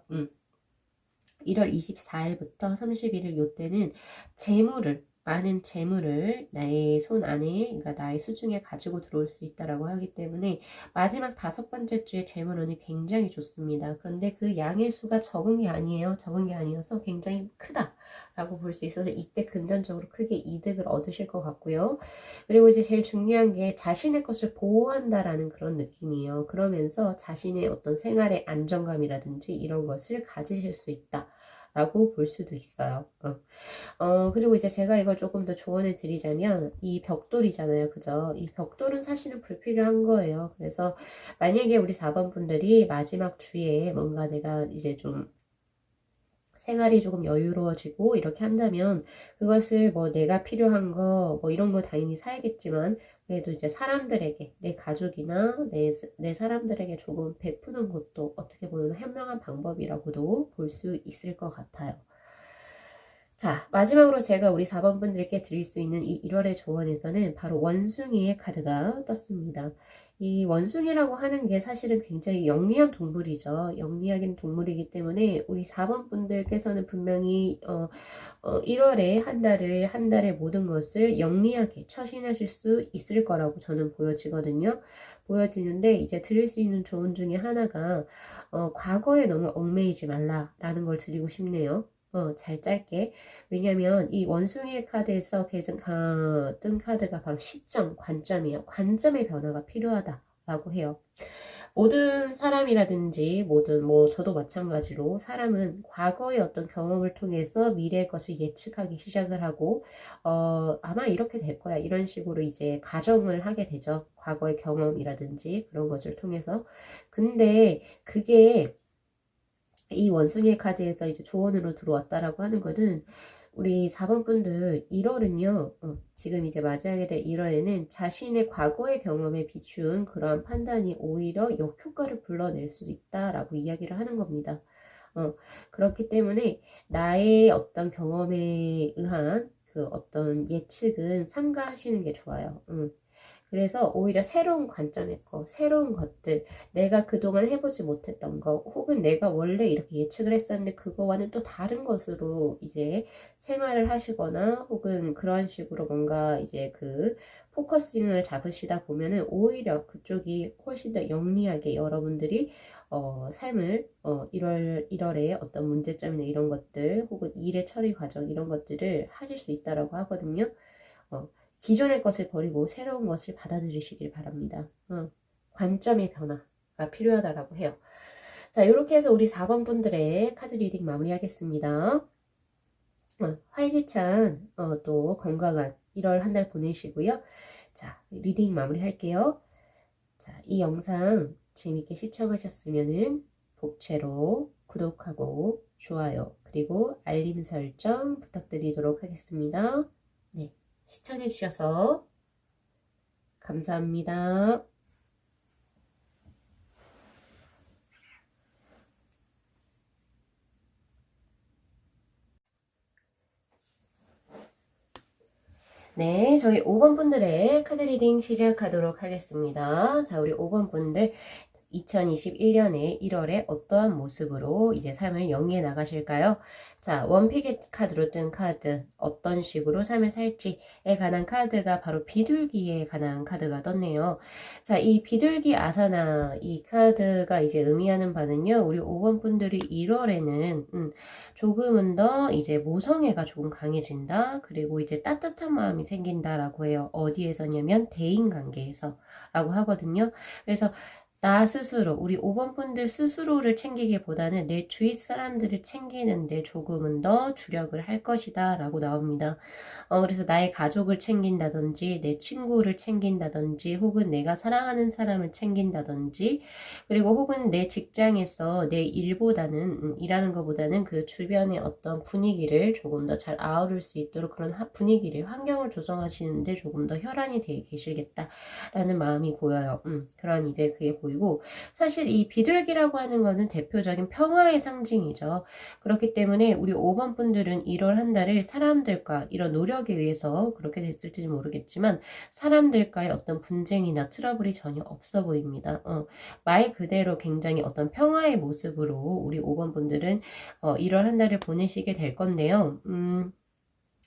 1월 24일부터 31일 요때는 재물을 많은 재물을 나의 손 안에, 그러니까 나의 수중에 가지고 들어올 수 있다라고 하기 때문에 마지막 5번째 주에 재물운이 굉장히 좋습니다. 그런데 그 양의 수가 적은 게 아니에요. 적은 게 아니어서 굉장히 크다라고 볼 수 있어서 이때 금전적으로 크게 이득을 얻으실 것 같고요. 그리고 이제 제일 중요한 게 자신의 것을 보호한다라는 그런 느낌이에요. 그러면서 자신의 어떤 생활의 안정감이라든지 이런 것을 가지실 수 있다. 라고 볼 수도 있어요. 그리고 이제 제가 이걸 조금 더 조언을 드리자면, 이 벽돌이잖아요. 그죠? 이 벽돌은 사실은 불필요한 거예요. 그래서 만약에 우리 4번 분들이 마지막 주에 뭔가 내가 이제 좀 생활이 조금 여유로워지고 이렇게 한다면 그것을 뭐 내가 필요한 거 뭐 이런 거 당연히 사야겠지만 그래도 이제 사람들에게 내 가족이나 내 사람들에게 조금 베푸는 것도 어떻게 보면 현명한 방법이라고도 볼 수 있을 것 같아요. 자, 마지막으로 제가 우리 4번 분들께 드릴 수 있는 이 1월의 조언에서는 바로 원숭이의 카드가 떴습니다. 이 원숭이라고 하는 게 사실은 굉장히 영리한 동물이죠. 영리한 동물이기 때문에 우리 4번 분들께서는 분명히 1월에 한 달의 모든 것을 영리하게 처신하실 수 있을 거라고 저는 보여지거든요. 보여지는데 이제 드릴 수 있는 조언 중에 하나가 과거에 너무 얽매이지 말라라는 걸 드리고 싶네요. 잘 짧게. 왜냐면 이 원숭이의 카드에서 뜬 카드가 바로 시점, 관점이에요. 관점의 변화가 필요하다라고 해요. 모든 사람이라든지 뭐 저도 마찬가지로 사람은 과거의 어떤 경험을 통해서 미래의 것을 예측하기 시작을 하고 아마 이렇게 될 거야 이런 식으로 이제 가정을 하게 되죠. 과거의 경험이라든지 그런 것을 통해서. 근데 그게 이 원숭이 카드에서 이제 조언으로 들어왔다라고 하는 거는 우리 4번 분들 1월은요, 지금 이제 맞이하게 될 1월에는 자신의 과거의 경험에 비춘 그러한 판단이 오히려 역효과를 불러낼 수 있다라고 이야기를 하는 겁니다. 그렇기 때문에 나의 어떤 경험에 의한 그 어떤 예측은 삼가하시는 게 좋아요. 그래서 오히려 새로운 관점의 거, 새로운 것들, 내가 그동안 해보지 못했던 거, 혹은 내가 원래 이렇게 예측을 했었는데 그거와는 또 다른 것으로 이제 생활을 하시거나 혹은 그런 식으로 뭔가 이제 그 포커싱을 잡으시다 보면은 오히려 그쪽이 훨씬 더 영리하게 여러분들이 삶을 1월에 어떤 문제점이나 이런 것들 혹은 일의 처리 과정 이런 것들을 하실 수 있다라고 하거든요. 기존의 것을 버리고 새로운 것을 받아들이시길 바랍니다. 관점의 변화가 필요하다라고 해요. 자, 이렇게 해서 우리 4번 분들의 카드 리딩 마무리하겠습니다. 활기찬 또 건강한 1월 한 달 보내시고요. 자, 리딩 마무리할게요. 자, 이 영상 재밌게 시청하셨으면은 복채로 구독하고 좋아요 그리고 알림 설정 부탁드리도록 하겠습니다. 네, 시청해주셔서 감사합니다. 네, 저희 5번 분들의 카드 리딩 시작하도록 하겠습니다. 자, 우리 5번 분들 2021년에 1월에 어떠한 모습으로 이제 삶을 영위해 나가실까요? 자, 원픽의 카드로 뜬 카드, 어떤 식으로 삶을 살지에 관한 카드가 바로 비둘기에 관한 카드가 떴네요. 자, 이 비둘기 아사나 이 카드가 이제 의미하는 바는요, 우리 5번 분들이 1월에는 조금은 더 이제 모성애가 조금 강해진다. 그리고 이제 따뜻한 마음이 생긴다라고 해요. 어디에서냐면 대인관계에서 라고 하거든요. 그래서 나 스스로, 우리 5번 분들 스스로를 챙기기보다는 내 주위 사람들을 챙기는데 조금은 더 주력을 할 것이다 라고 나옵니다. 그래서 나의 가족을 챙긴다든지 내 친구를 챙긴다든지 혹은 내가 사랑하는 사람을 챙긴다든지 그리고 혹은 내 직장에서 내 일보다는 일하는 것보다는 그 주변의 어떤 분위기를 조금 더 잘 아우를 수 있도록 그런 분위기를 환경을 조성하시는데 조금 더 혈안이 되어 계시겠다라는 마음이 보여요. 그런 이제 그게 보이고 사실 이 비둘기라고 하는 거는 대표적인 평화의 상징이죠. 그렇기 때문에 우리 5번 분들은 1월 한 달을 사람들과 이런 노력에 의해서 그렇게 됐을지 모르겠지만 사람들과의 어떤 분쟁이나 트러블이 전혀 없어 보입니다. 말 그대로 굉장히 어떤 평화의 모습으로 우리 5번 분들은 1월 한 달을 보내시게 될 건데요.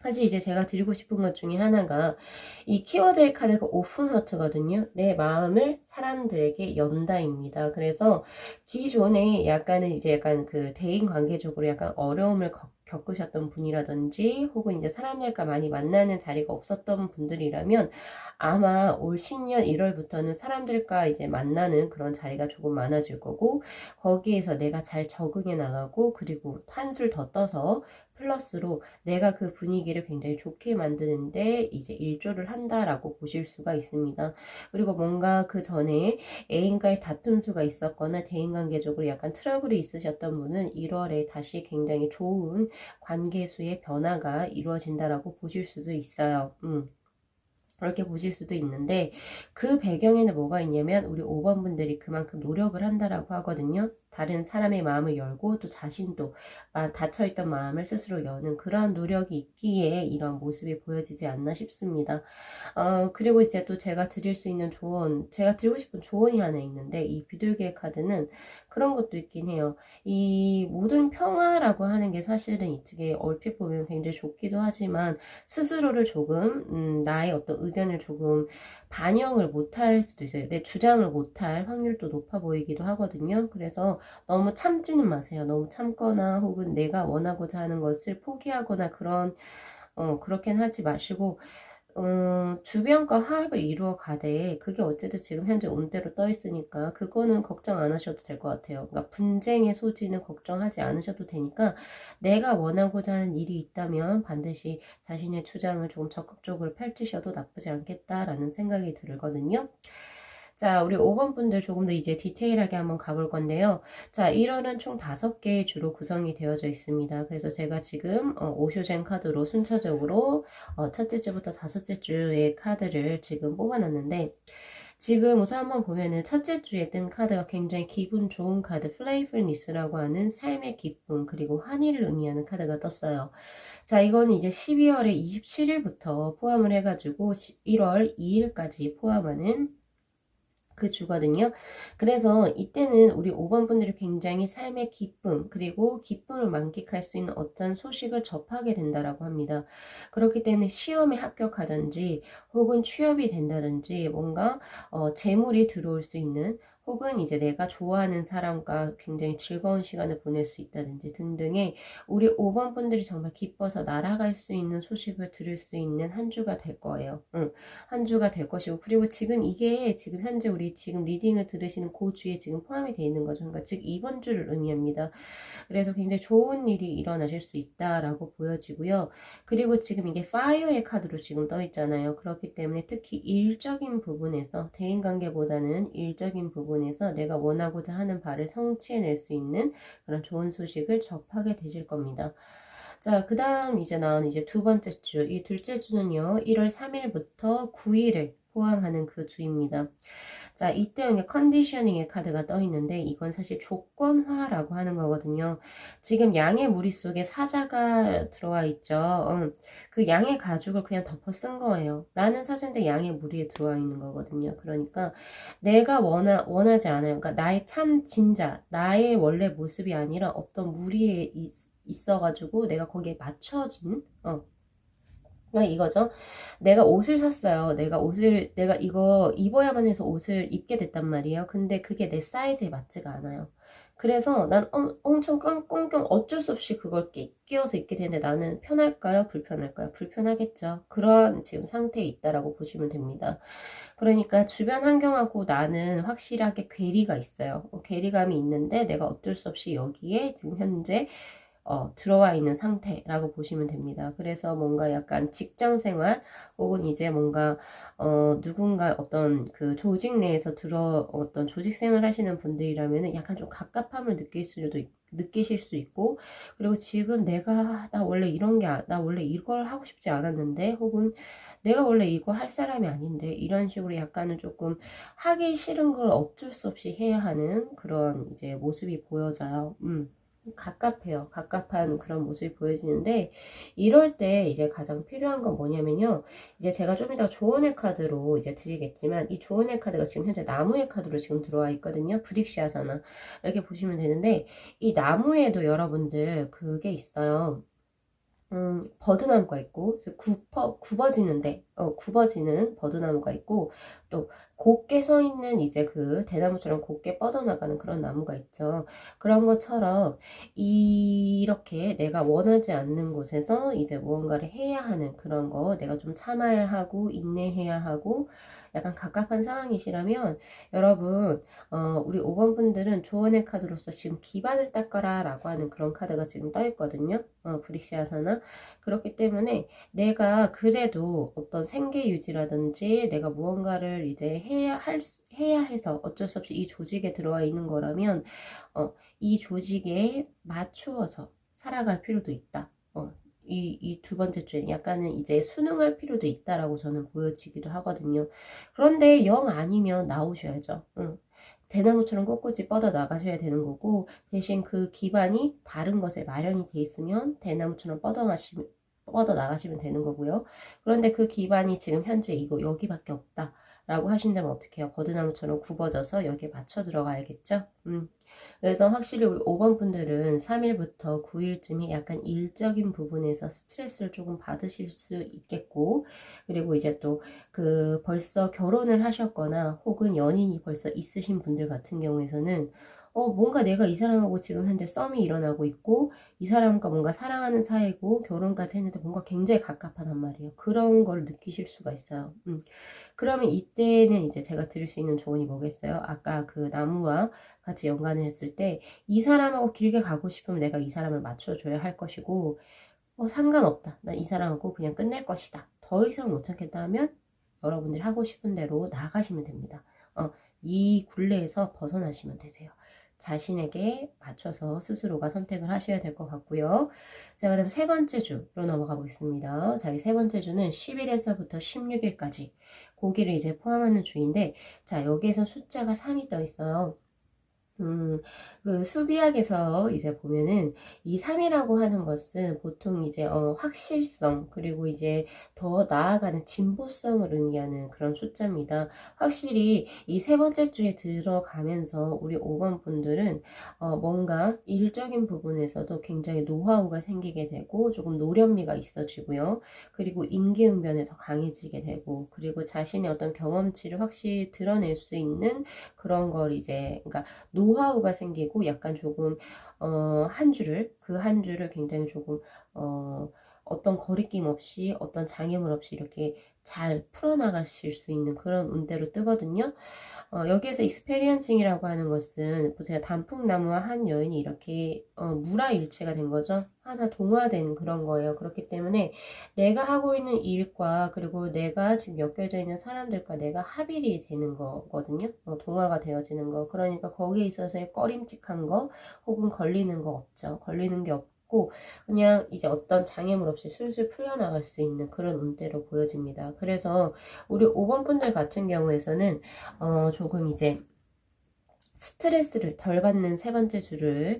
사실 이제 제가 드리고 싶은 것 중에 하나가 이 키워드의 카드가 오픈 하트거든요. 내 마음을 사람들에게 연다입니다. 그래서 기존에 약간은 이제 약간 그 대인 관계적으로 약간 어려움을 겪으셨던 분이라든지 혹은 이제 사람들과 많이 만나는 자리가 없었던 분들이라면 아마 올 신년 1월부터는 사람들과 이제 만나는 그런 자리가 조금 많아질 거고 거기에서 내가 잘 적응해 나가고 그리고 한술 더 떠서 플러스로 내가 그 분위기를 굉장히 좋게 만드는데 이제 일조를 한다라고 보실 수가 있습니다. 그리고 뭔가 그 전에 애인과의 다툼수가 있었거나 대인관계적으로 약간 트러블이 있으셨던 분은 1월에 다시 굉장히 좋은 관계수의 변화가 이루어진다라고 보실 수도 있어요. 그렇게 보실 수도 있는데 그 배경에는 뭐가 있냐면 우리 5번 분들이 그만큼 노력을 한다라고 하거든요. 다른 사람의 마음을 열고 또 자신도 닫혀있던 마음을 스스로 여는 그러한 노력이 있기에 이런 모습이 보여지지 않나 싶습니다. 그리고 이제 또 제가 드릴 수 있는 조언, 제가 드리고 싶은 조언이 하나 있는데 이 비둘기의 카드는 그런 것도 있긴 해요. 이 모든 평화라고 하는 게 사실은 이쪽에 얼핏 보면 굉장히 좋기도 하지만 스스로를 조금 나의 어떤 의견을 조금 반영을 못할 수도 있어요. 내 주장을 못할 확률도 높아 보이기도 하거든요. 그래서 너무 참지는 마세요. 너무 참거나 혹은 내가 원하고자 하는 것을 포기하거나 그렇게는 하지 마시고 주변과 화합을 이루어 가되 그게 어쨌든 지금 현재 온대로 떠 있으니까 그거는 걱정 안 하셔도 될 것 같아요. 그러니까 분쟁의 소지는 걱정하지 않으셔도 되니까 내가 원하고자 하는 일이 있다면 반드시 자신의 주장을 조금 적극적으로 펼치셔도 나쁘지 않겠다라는 생각이 들거든요. 자, 우리 5번 분들 조금 더 이제 디테일하게 한번 가볼 건데요. 자, 1월은 총 5개의 주로 구성이 되어져 있습니다. 그래서 제가 지금 오쇼젠 카드로 순차적으로 첫째 주부터 다섯째 주의 카드를 지금 뽑아놨는데 지금 우선 한번 보면은 첫째 주에 뜬 카드가 굉장히 기분 좋은 카드 플레이풀니스라고 하는 삶의 기쁨 그리고 환희를 의미하는 카드가 떴어요. 자, 이거는 이제 12월의 27일부터 포함을 해가지고 1월 2일까지 포함하는 그 주거든요. 그래서 이때는 우리 5번 분들이 굉장히 삶의 기쁨 그리고 기쁨을 만끽할 수 있는 어떤 소식을 접하게 된다라고 합니다. 그렇기 때문에 시험에 합격하든지 혹은 취업이 된다든지 뭔가 재물이 들어올 수 있는 혹은 이제 내가 좋아하는 사람과 굉장히 즐거운 시간을 보낼 수 있다든지 등등의 우리 5번 분들이 정말 기뻐서 날아갈 수 있는 소식을 들을 수 있는 한 주가 될 거예요. 한 주가 될 것이고 그리고 지금 이게 지금 현재 우리 지금 리딩을 들으시는 그 주에 지금 포함이 되어 있는 거죠. 그러니까 즉 이번 주를 의미합니다. 그래서 굉장히 좋은 일이 일어나실 수 있다라고 보여지고요. 그리고 지금 이게 파이어의 카드로 지금 떠 있잖아요. 그렇기 때문에 특히 일적인 부분에서 대인관계보다는 일적인 부분에서 내가 원하고자 하는 바를 성취해낼 수 있는 그런 좋은 소식을 접하게 되실 겁니다. 자, 그 다음 이제 나온 이제 두 번째 주, 이 둘째 주는요, 1월 3일부터 9일을 포함하는 그 주입니다. 자, 이때 이게 컨디셔닝의 카드가 떠 있는데 이건 사실 조건화라고 하는 거거든요. 지금 양의 무리 속에 사자가 들어와 있죠. 그 양의 가죽을 그냥 덮어 쓴 거예요. 나는 사자인데 양의 무리에 들어와 있는 거거든요. 그러니까 내가 원하지 않아요. 그러니까 나의 참 진짜, 나의 원래 모습이 아니라 어떤 무리에 있어가지고 내가 거기에 맞춰진 그러니까 이거죠. 내가 옷을 샀어요. 내가 이거 입어야만 해서 옷을 입게 됐단 말이에요. 근데 그게 내 사이즈에 맞지가 않아요. 그래서 난 엄청 꽁꽁 어쩔 수 없이 그걸 끼워서 입게 되는데 나는 편할까요? 불편할까요? 불편하겠죠. 그런 지금 상태에 있다라고 보시면 됩니다. 그러니까 주변 환경하고 나는 확실하게 괴리가 있어요. 괴리감이 있는데 내가 어쩔 수 없이 여기에 지금 현재 들어와 있는 상태라고 보시면 됩니다. 그래서 뭔가 약간 직장 생활 혹은 이제 뭔가 누군가 어떤 그 조직 내에서 어떤 조직 생활 하시는 분들이라면 약간 좀 갑갑함을 느끼실 수 있고 그리고 지금 나 원래 나 원래 이걸 하고 싶지 않았는데 혹은 내가 원래 이거 할 사람이 아닌데 이런 식으로 약간은 조금 하기 싫은 걸 어쩔 수 없이 해야 하는 그런 이제 모습이 보여져요. 갑갑해요. 갑갑한 그런 모습이 보여지는데 이럴 때 이제 가장 필요한 건 뭐냐면요. 이제 제가 좀 이따 조언의 카드로 이제 드리겠지만 이 조언의 카드가 지금 현재 나무의 카드로 지금 들어와 있거든요. 브릭시아사나 이렇게 보시면 되는데 이 나무에도 여러분들 그게 있어요. 버드나무가 있고, 굽어지는데, 굽어지는 버드나무가 있고, 또 곱게 서 있는 이제 그 대나무처럼 곱게 뻗어나가는 그런 나무가 있죠. 그런 것처럼 이렇게 내가 원하지 않는 곳에서 이제 무언가를 해야 하는 그런 거, 내가 좀 참아야 하고, 인내해야 하고, 약간 갑갑한 상황이시라면, 여러분, 우리 5번 분들은 조언의 카드로서 지금 기반을 닦아라 라고 하는 그런 카드가 지금 떠 있거든요. 브릭시아사나. 그렇기 때문에 내가 그래도 어떤 생계 유지라든지 내가 무언가를 이제 해야 해서 어쩔 수 없이 이 조직에 들어와 있는 거라면, 이 조직에 맞추어서 살아갈 필요도 있다. 이 두 번째 주에 약간은 이제 순응할 필요도 있다라고 저는 보여지기도 하거든요. 그런데 영 아니면 나오셔야죠. 대나무처럼 꼿꼿이 뻗어 나가셔야 되는 거고, 대신 그 기반이 다른 것에 마련이 돼 있으면 대나무처럼 뻗어 나가시면 되는 거고요. 그런데 그 기반이 지금 현재 이거 여기밖에 없다 라고 하신다면 어떻게 해요? 버드나무처럼 굽어져서 여기에 맞춰 들어가야겠죠? 그래서 확실히 우리 5번 분들은 3일부터 9일쯤에 약간 일적인 부분에서 스트레스를 조금 받으실 수 있겠고, 그리고 이제 또 그 벌써 결혼을 하셨거나 혹은 연인이 벌써 있으신 분들 같은 경우에서는 뭔가 내가 이 사람하고 지금 현재 썸이 일어나고 있고, 이 사람과 뭔가 사랑하는 사이고, 결혼까지 했는데 뭔가 굉장히 갑갑하단 말이에요. 그런 걸 느끼실 수가 있어요. 그러면 이때는 이제 제가 드릴 수 있는 조언이 뭐겠어요? 아까 그 나무와 같이 연관을 했을 때, 이 사람하고 길게 가고 싶으면 내가 이 사람을 맞춰줘야 할 것이고, 상관없다. 난 이 사람하고 그냥 끝낼 것이다. 더 이상 못 참겠다 하면 여러분들이 하고 싶은 대로 나가시면 됩니다. 이 굴레에서 벗어나시면 되세요. 자신에게 맞춰서 스스로가 선택을 하셔야 될 것 같고요. 자, 그다음 세 번째 주로 넘어가 보겠습니다. 자, 이 세 번째 주는 10일에서부터 16일까지 고기를 이제 포함하는 주인데, 자, 여기에서 숫자가 3이 떠 있어요. 그 수비학에서 이제 보면은 이 3이라고 하는 것은 보통 이제 확실성, 그리고 이제 더 나아가는 진보성을 의미하는 그런 숫자입니다. 확실히 이 세 번째 주에 들어가면서 우리 5번 분들은 뭔가 일적인 부분에서도 굉장히 노하우가 생기게 되고 조금 노련미가 있어지고요. 그리고 임기응변에 더 강해지게 되고, 그리고 자신의 어떤 경험치를 확실히 드러낼 수 있는 그런 걸 이제, 그러니까 노하우가 생기고 약간 조금 한 줄을 굉장히 조금 어떤 거리낌 없이 어떤 장애물 없이 이렇게 잘 풀어나가실 수 있는 그런 운대로 뜨거든요. 여기에서 익스페리언싱이라고 하는 것은 보세요. 단풍나무와 한 여인이 이렇게 물화일체가 된 거죠. 하나 동화된 그런 거예요. 그렇기 때문에 내가 하고 있는 일과 그리고 내가 지금 엮여져 있는 사람들과 내가 합일이 되는 거거든요. 동화가 되어지는 거. 그러니까 거기에 있어서의 꺼림칙한 거 혹은 걸리는 거 없죠. 걸리는 게 없고 그냥 이제 어떤 장애물 없이 술술 풀려나갈 수 있는 그런 운대로 보여집니다. 그래서 우리 5번 분들 같은 경우에서는 조금 이제 스트레스를 덜 받는 세 번째 주를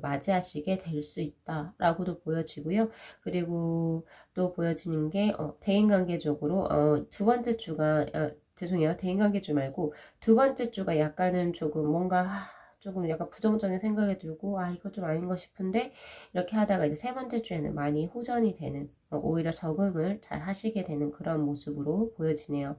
맞이하시게 될 수 있다라고도 보여지고요. 그리고 또 보여지는 게 대인관계적으로 두 번째 주가 죄송해요. 대인관계 주 말고 두 번째 주가 약간은 조금 뭔가 조금 약간 부정적인 생각이 들고 이거 좀 아닌 거 싶은데 이렇게 하다가 이제 세 번째 주에는 많이 호전이 되는 오히려 적응을 잘 하시게 되는 그런 모습으로 보여지네요.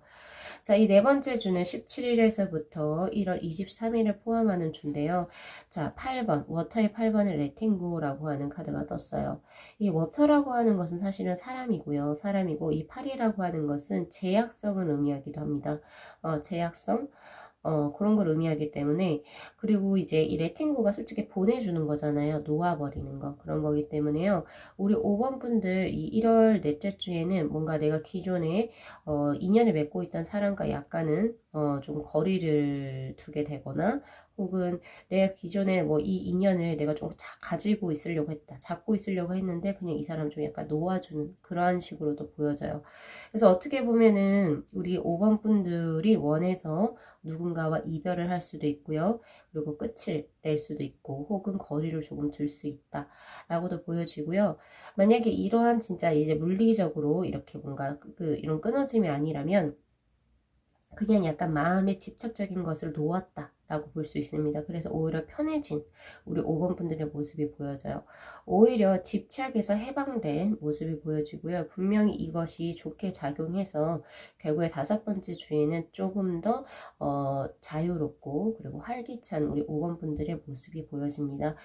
자, 이 네 번째 주는 17일에서부터 1월 23일을 포함하는 주인데요. 자, 8번, 워터의 8번을 레팅고라고 하는 카드가 떴어요. 이 워터라고 하는 것은 사실은 사람이고요. 사람이고 이 8이라고 하는 것은 제약성을 의미하기도 합니다. 제약성? 그런 걸 의미하기 때문에, 그리고 이제 이 레팅고가 솔직히 보내주는 거잖아요. 놓아버리는 거. 그런 거기 때문에요. 우리 5번 분들 이 1월 넷째 주에는 뭔가 내가 기존에 인연을 맺고 있던 사람과 약간은 좀 거리를 두게 되거나 혹은 내가 기존에 뭐 이 인연을 내가 좀 가지고 있으려고 했다. 잡고 있으려고 했는데 그냥 이 사람 좀 약간 놓아주는 그러한 식으로도 보여져요. 그래서 어떻게 보면은 우리 5번 분들이 원해서 누군가와 이별을 할 수도 있고요. 그리고 끝을 낼 수도 있고 혹은 거리를 조금 둘 수 있다 라고도 보여지고요. 만약에 이러한 진짜 이제 물리적으로 이렇게 뭔가 이런 끊어짐이 아니라면 그냥 약간 마음의 집착적인 것을 놓았다 라고 볼 수 있습니다. 그래서 오히려 편해진 우리 5번 분들의 모습이 보여져요. 오히려 집착에서 해방된 모습이 보여지고요. 분명히 이것이 좋게 작용해서 결국에 5번째 주에는 조금 더 자유롭고 그리고 활기찬 우리 5번 분들의 모습이 보여집니다.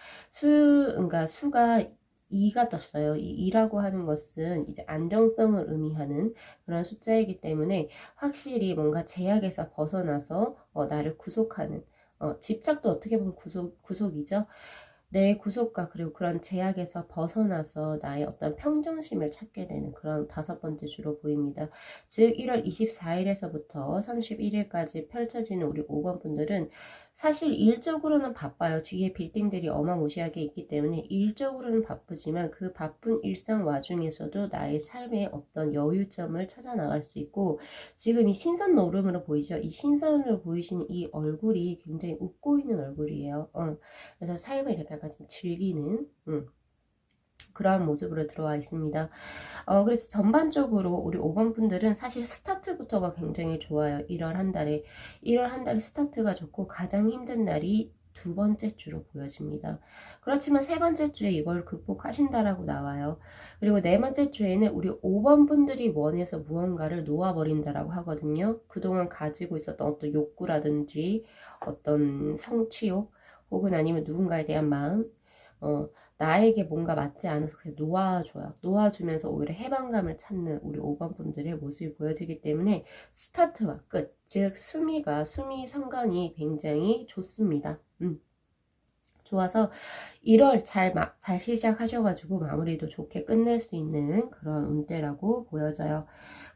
그러니까 수가 2가 떴어요. 이 2라고 하는 것은 이제 안정성을 의미하는 그런 숫자이기 때문에 확실히 뭔가 제약에서 벗어나서 나를 구속하는 집착도 어떻게 보면 구속이죠. 내 구속과 그리고 그런 제약에서 벗어나서 나의 어떤 평정심을 찾게 되는 그런 5번째 주로 보입니다. 즉 1월 24일에서부터 31일까지 펼쳐지는 우리 5번 분들은 사실 일적으로는 바빠요. 뒤에 빌딩들이 어마무시하게 있기 때문에 일적으로는 바쁘지만 그 바쁜 일상 와중에서도 나의 삶의 어떤 여유점을 찾아 나갈 수 있고, 지금 이 신선 노름으로 보이죠? 이 신선으로 보이시는 이 얼굴이 굉장히 웃고 있는 얼굴이에요. 그래서 삶을 이렇게 약간 좀 즐기는 그러한 모습으로 들어와 있습니다. 그래서 전반적으로 우리 5번 분들은 사실 스타트부터가 굉장히 좋아요. 1월 한 달에 스타트가 좋고 가장 힘든 날이 2번째 주로 보여집니다. 그렇지만 3번째 주에 이걸 극복하신다라고 나와요. 그리고 4번째 주에는 우리 5번 분들이 원해서 무언가를 놓아버린다라고 하거든요. 그동안 가지고 있었던 어떤 욕구라든지 어떤 성취욕 혹은 아니면 누군가에 대한 마음, 나에게 뭔가 맞지 않아서 그냥 놓아줘요. 놓아주면서 오히려 해방감을 찾는 우리 5번 분들의 모습이 보여지기 때문에 스타트와 끝, 즉 수미 성간이 굉장히 좋습니다. 좋아서 1월 잘 시작하셔가지고 마무리도 좋게 끝낼 수 있는 그런 운대라고 보여져요.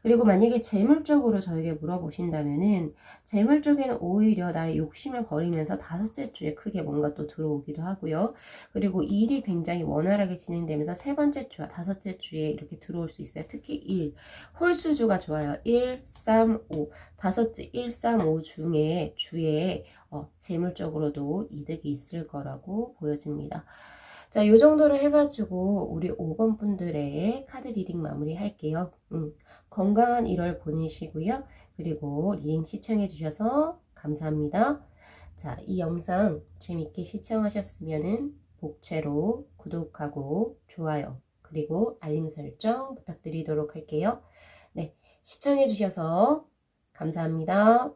그리고 만약에 재물적으로 저에게 물어보신다면은 재물 쪽에는 오히려 나의 욕심을 버리면서 5째 주에 크게 뭔가 또 들어오기도 하고요. 그리고 일이 굉장히 원활하게 진행되면서 3번째 주와 5째 주에 이렇게 들어올 수 있어요. 특히 일, 홀수주가 좋아요. 1, 3, 5, 5째 1, 3, 5 주에 재물적으로도 이득이 있을 거라고 보여집니다. 자, 요 정도로 해가지고 우리 5번 분들의 카드 리딩 마무리 할게요. 건강한 1월 보내시고요. 그리고 리딩 시청해 주셔서 감사합니다. 자, 이 영상 재밌게 시청하셨으면은 복채로 구독하고 좋아요 그리고 알림 설정 부탁드리도록 할게요. 네, 시청해 주셔서 감사합니다.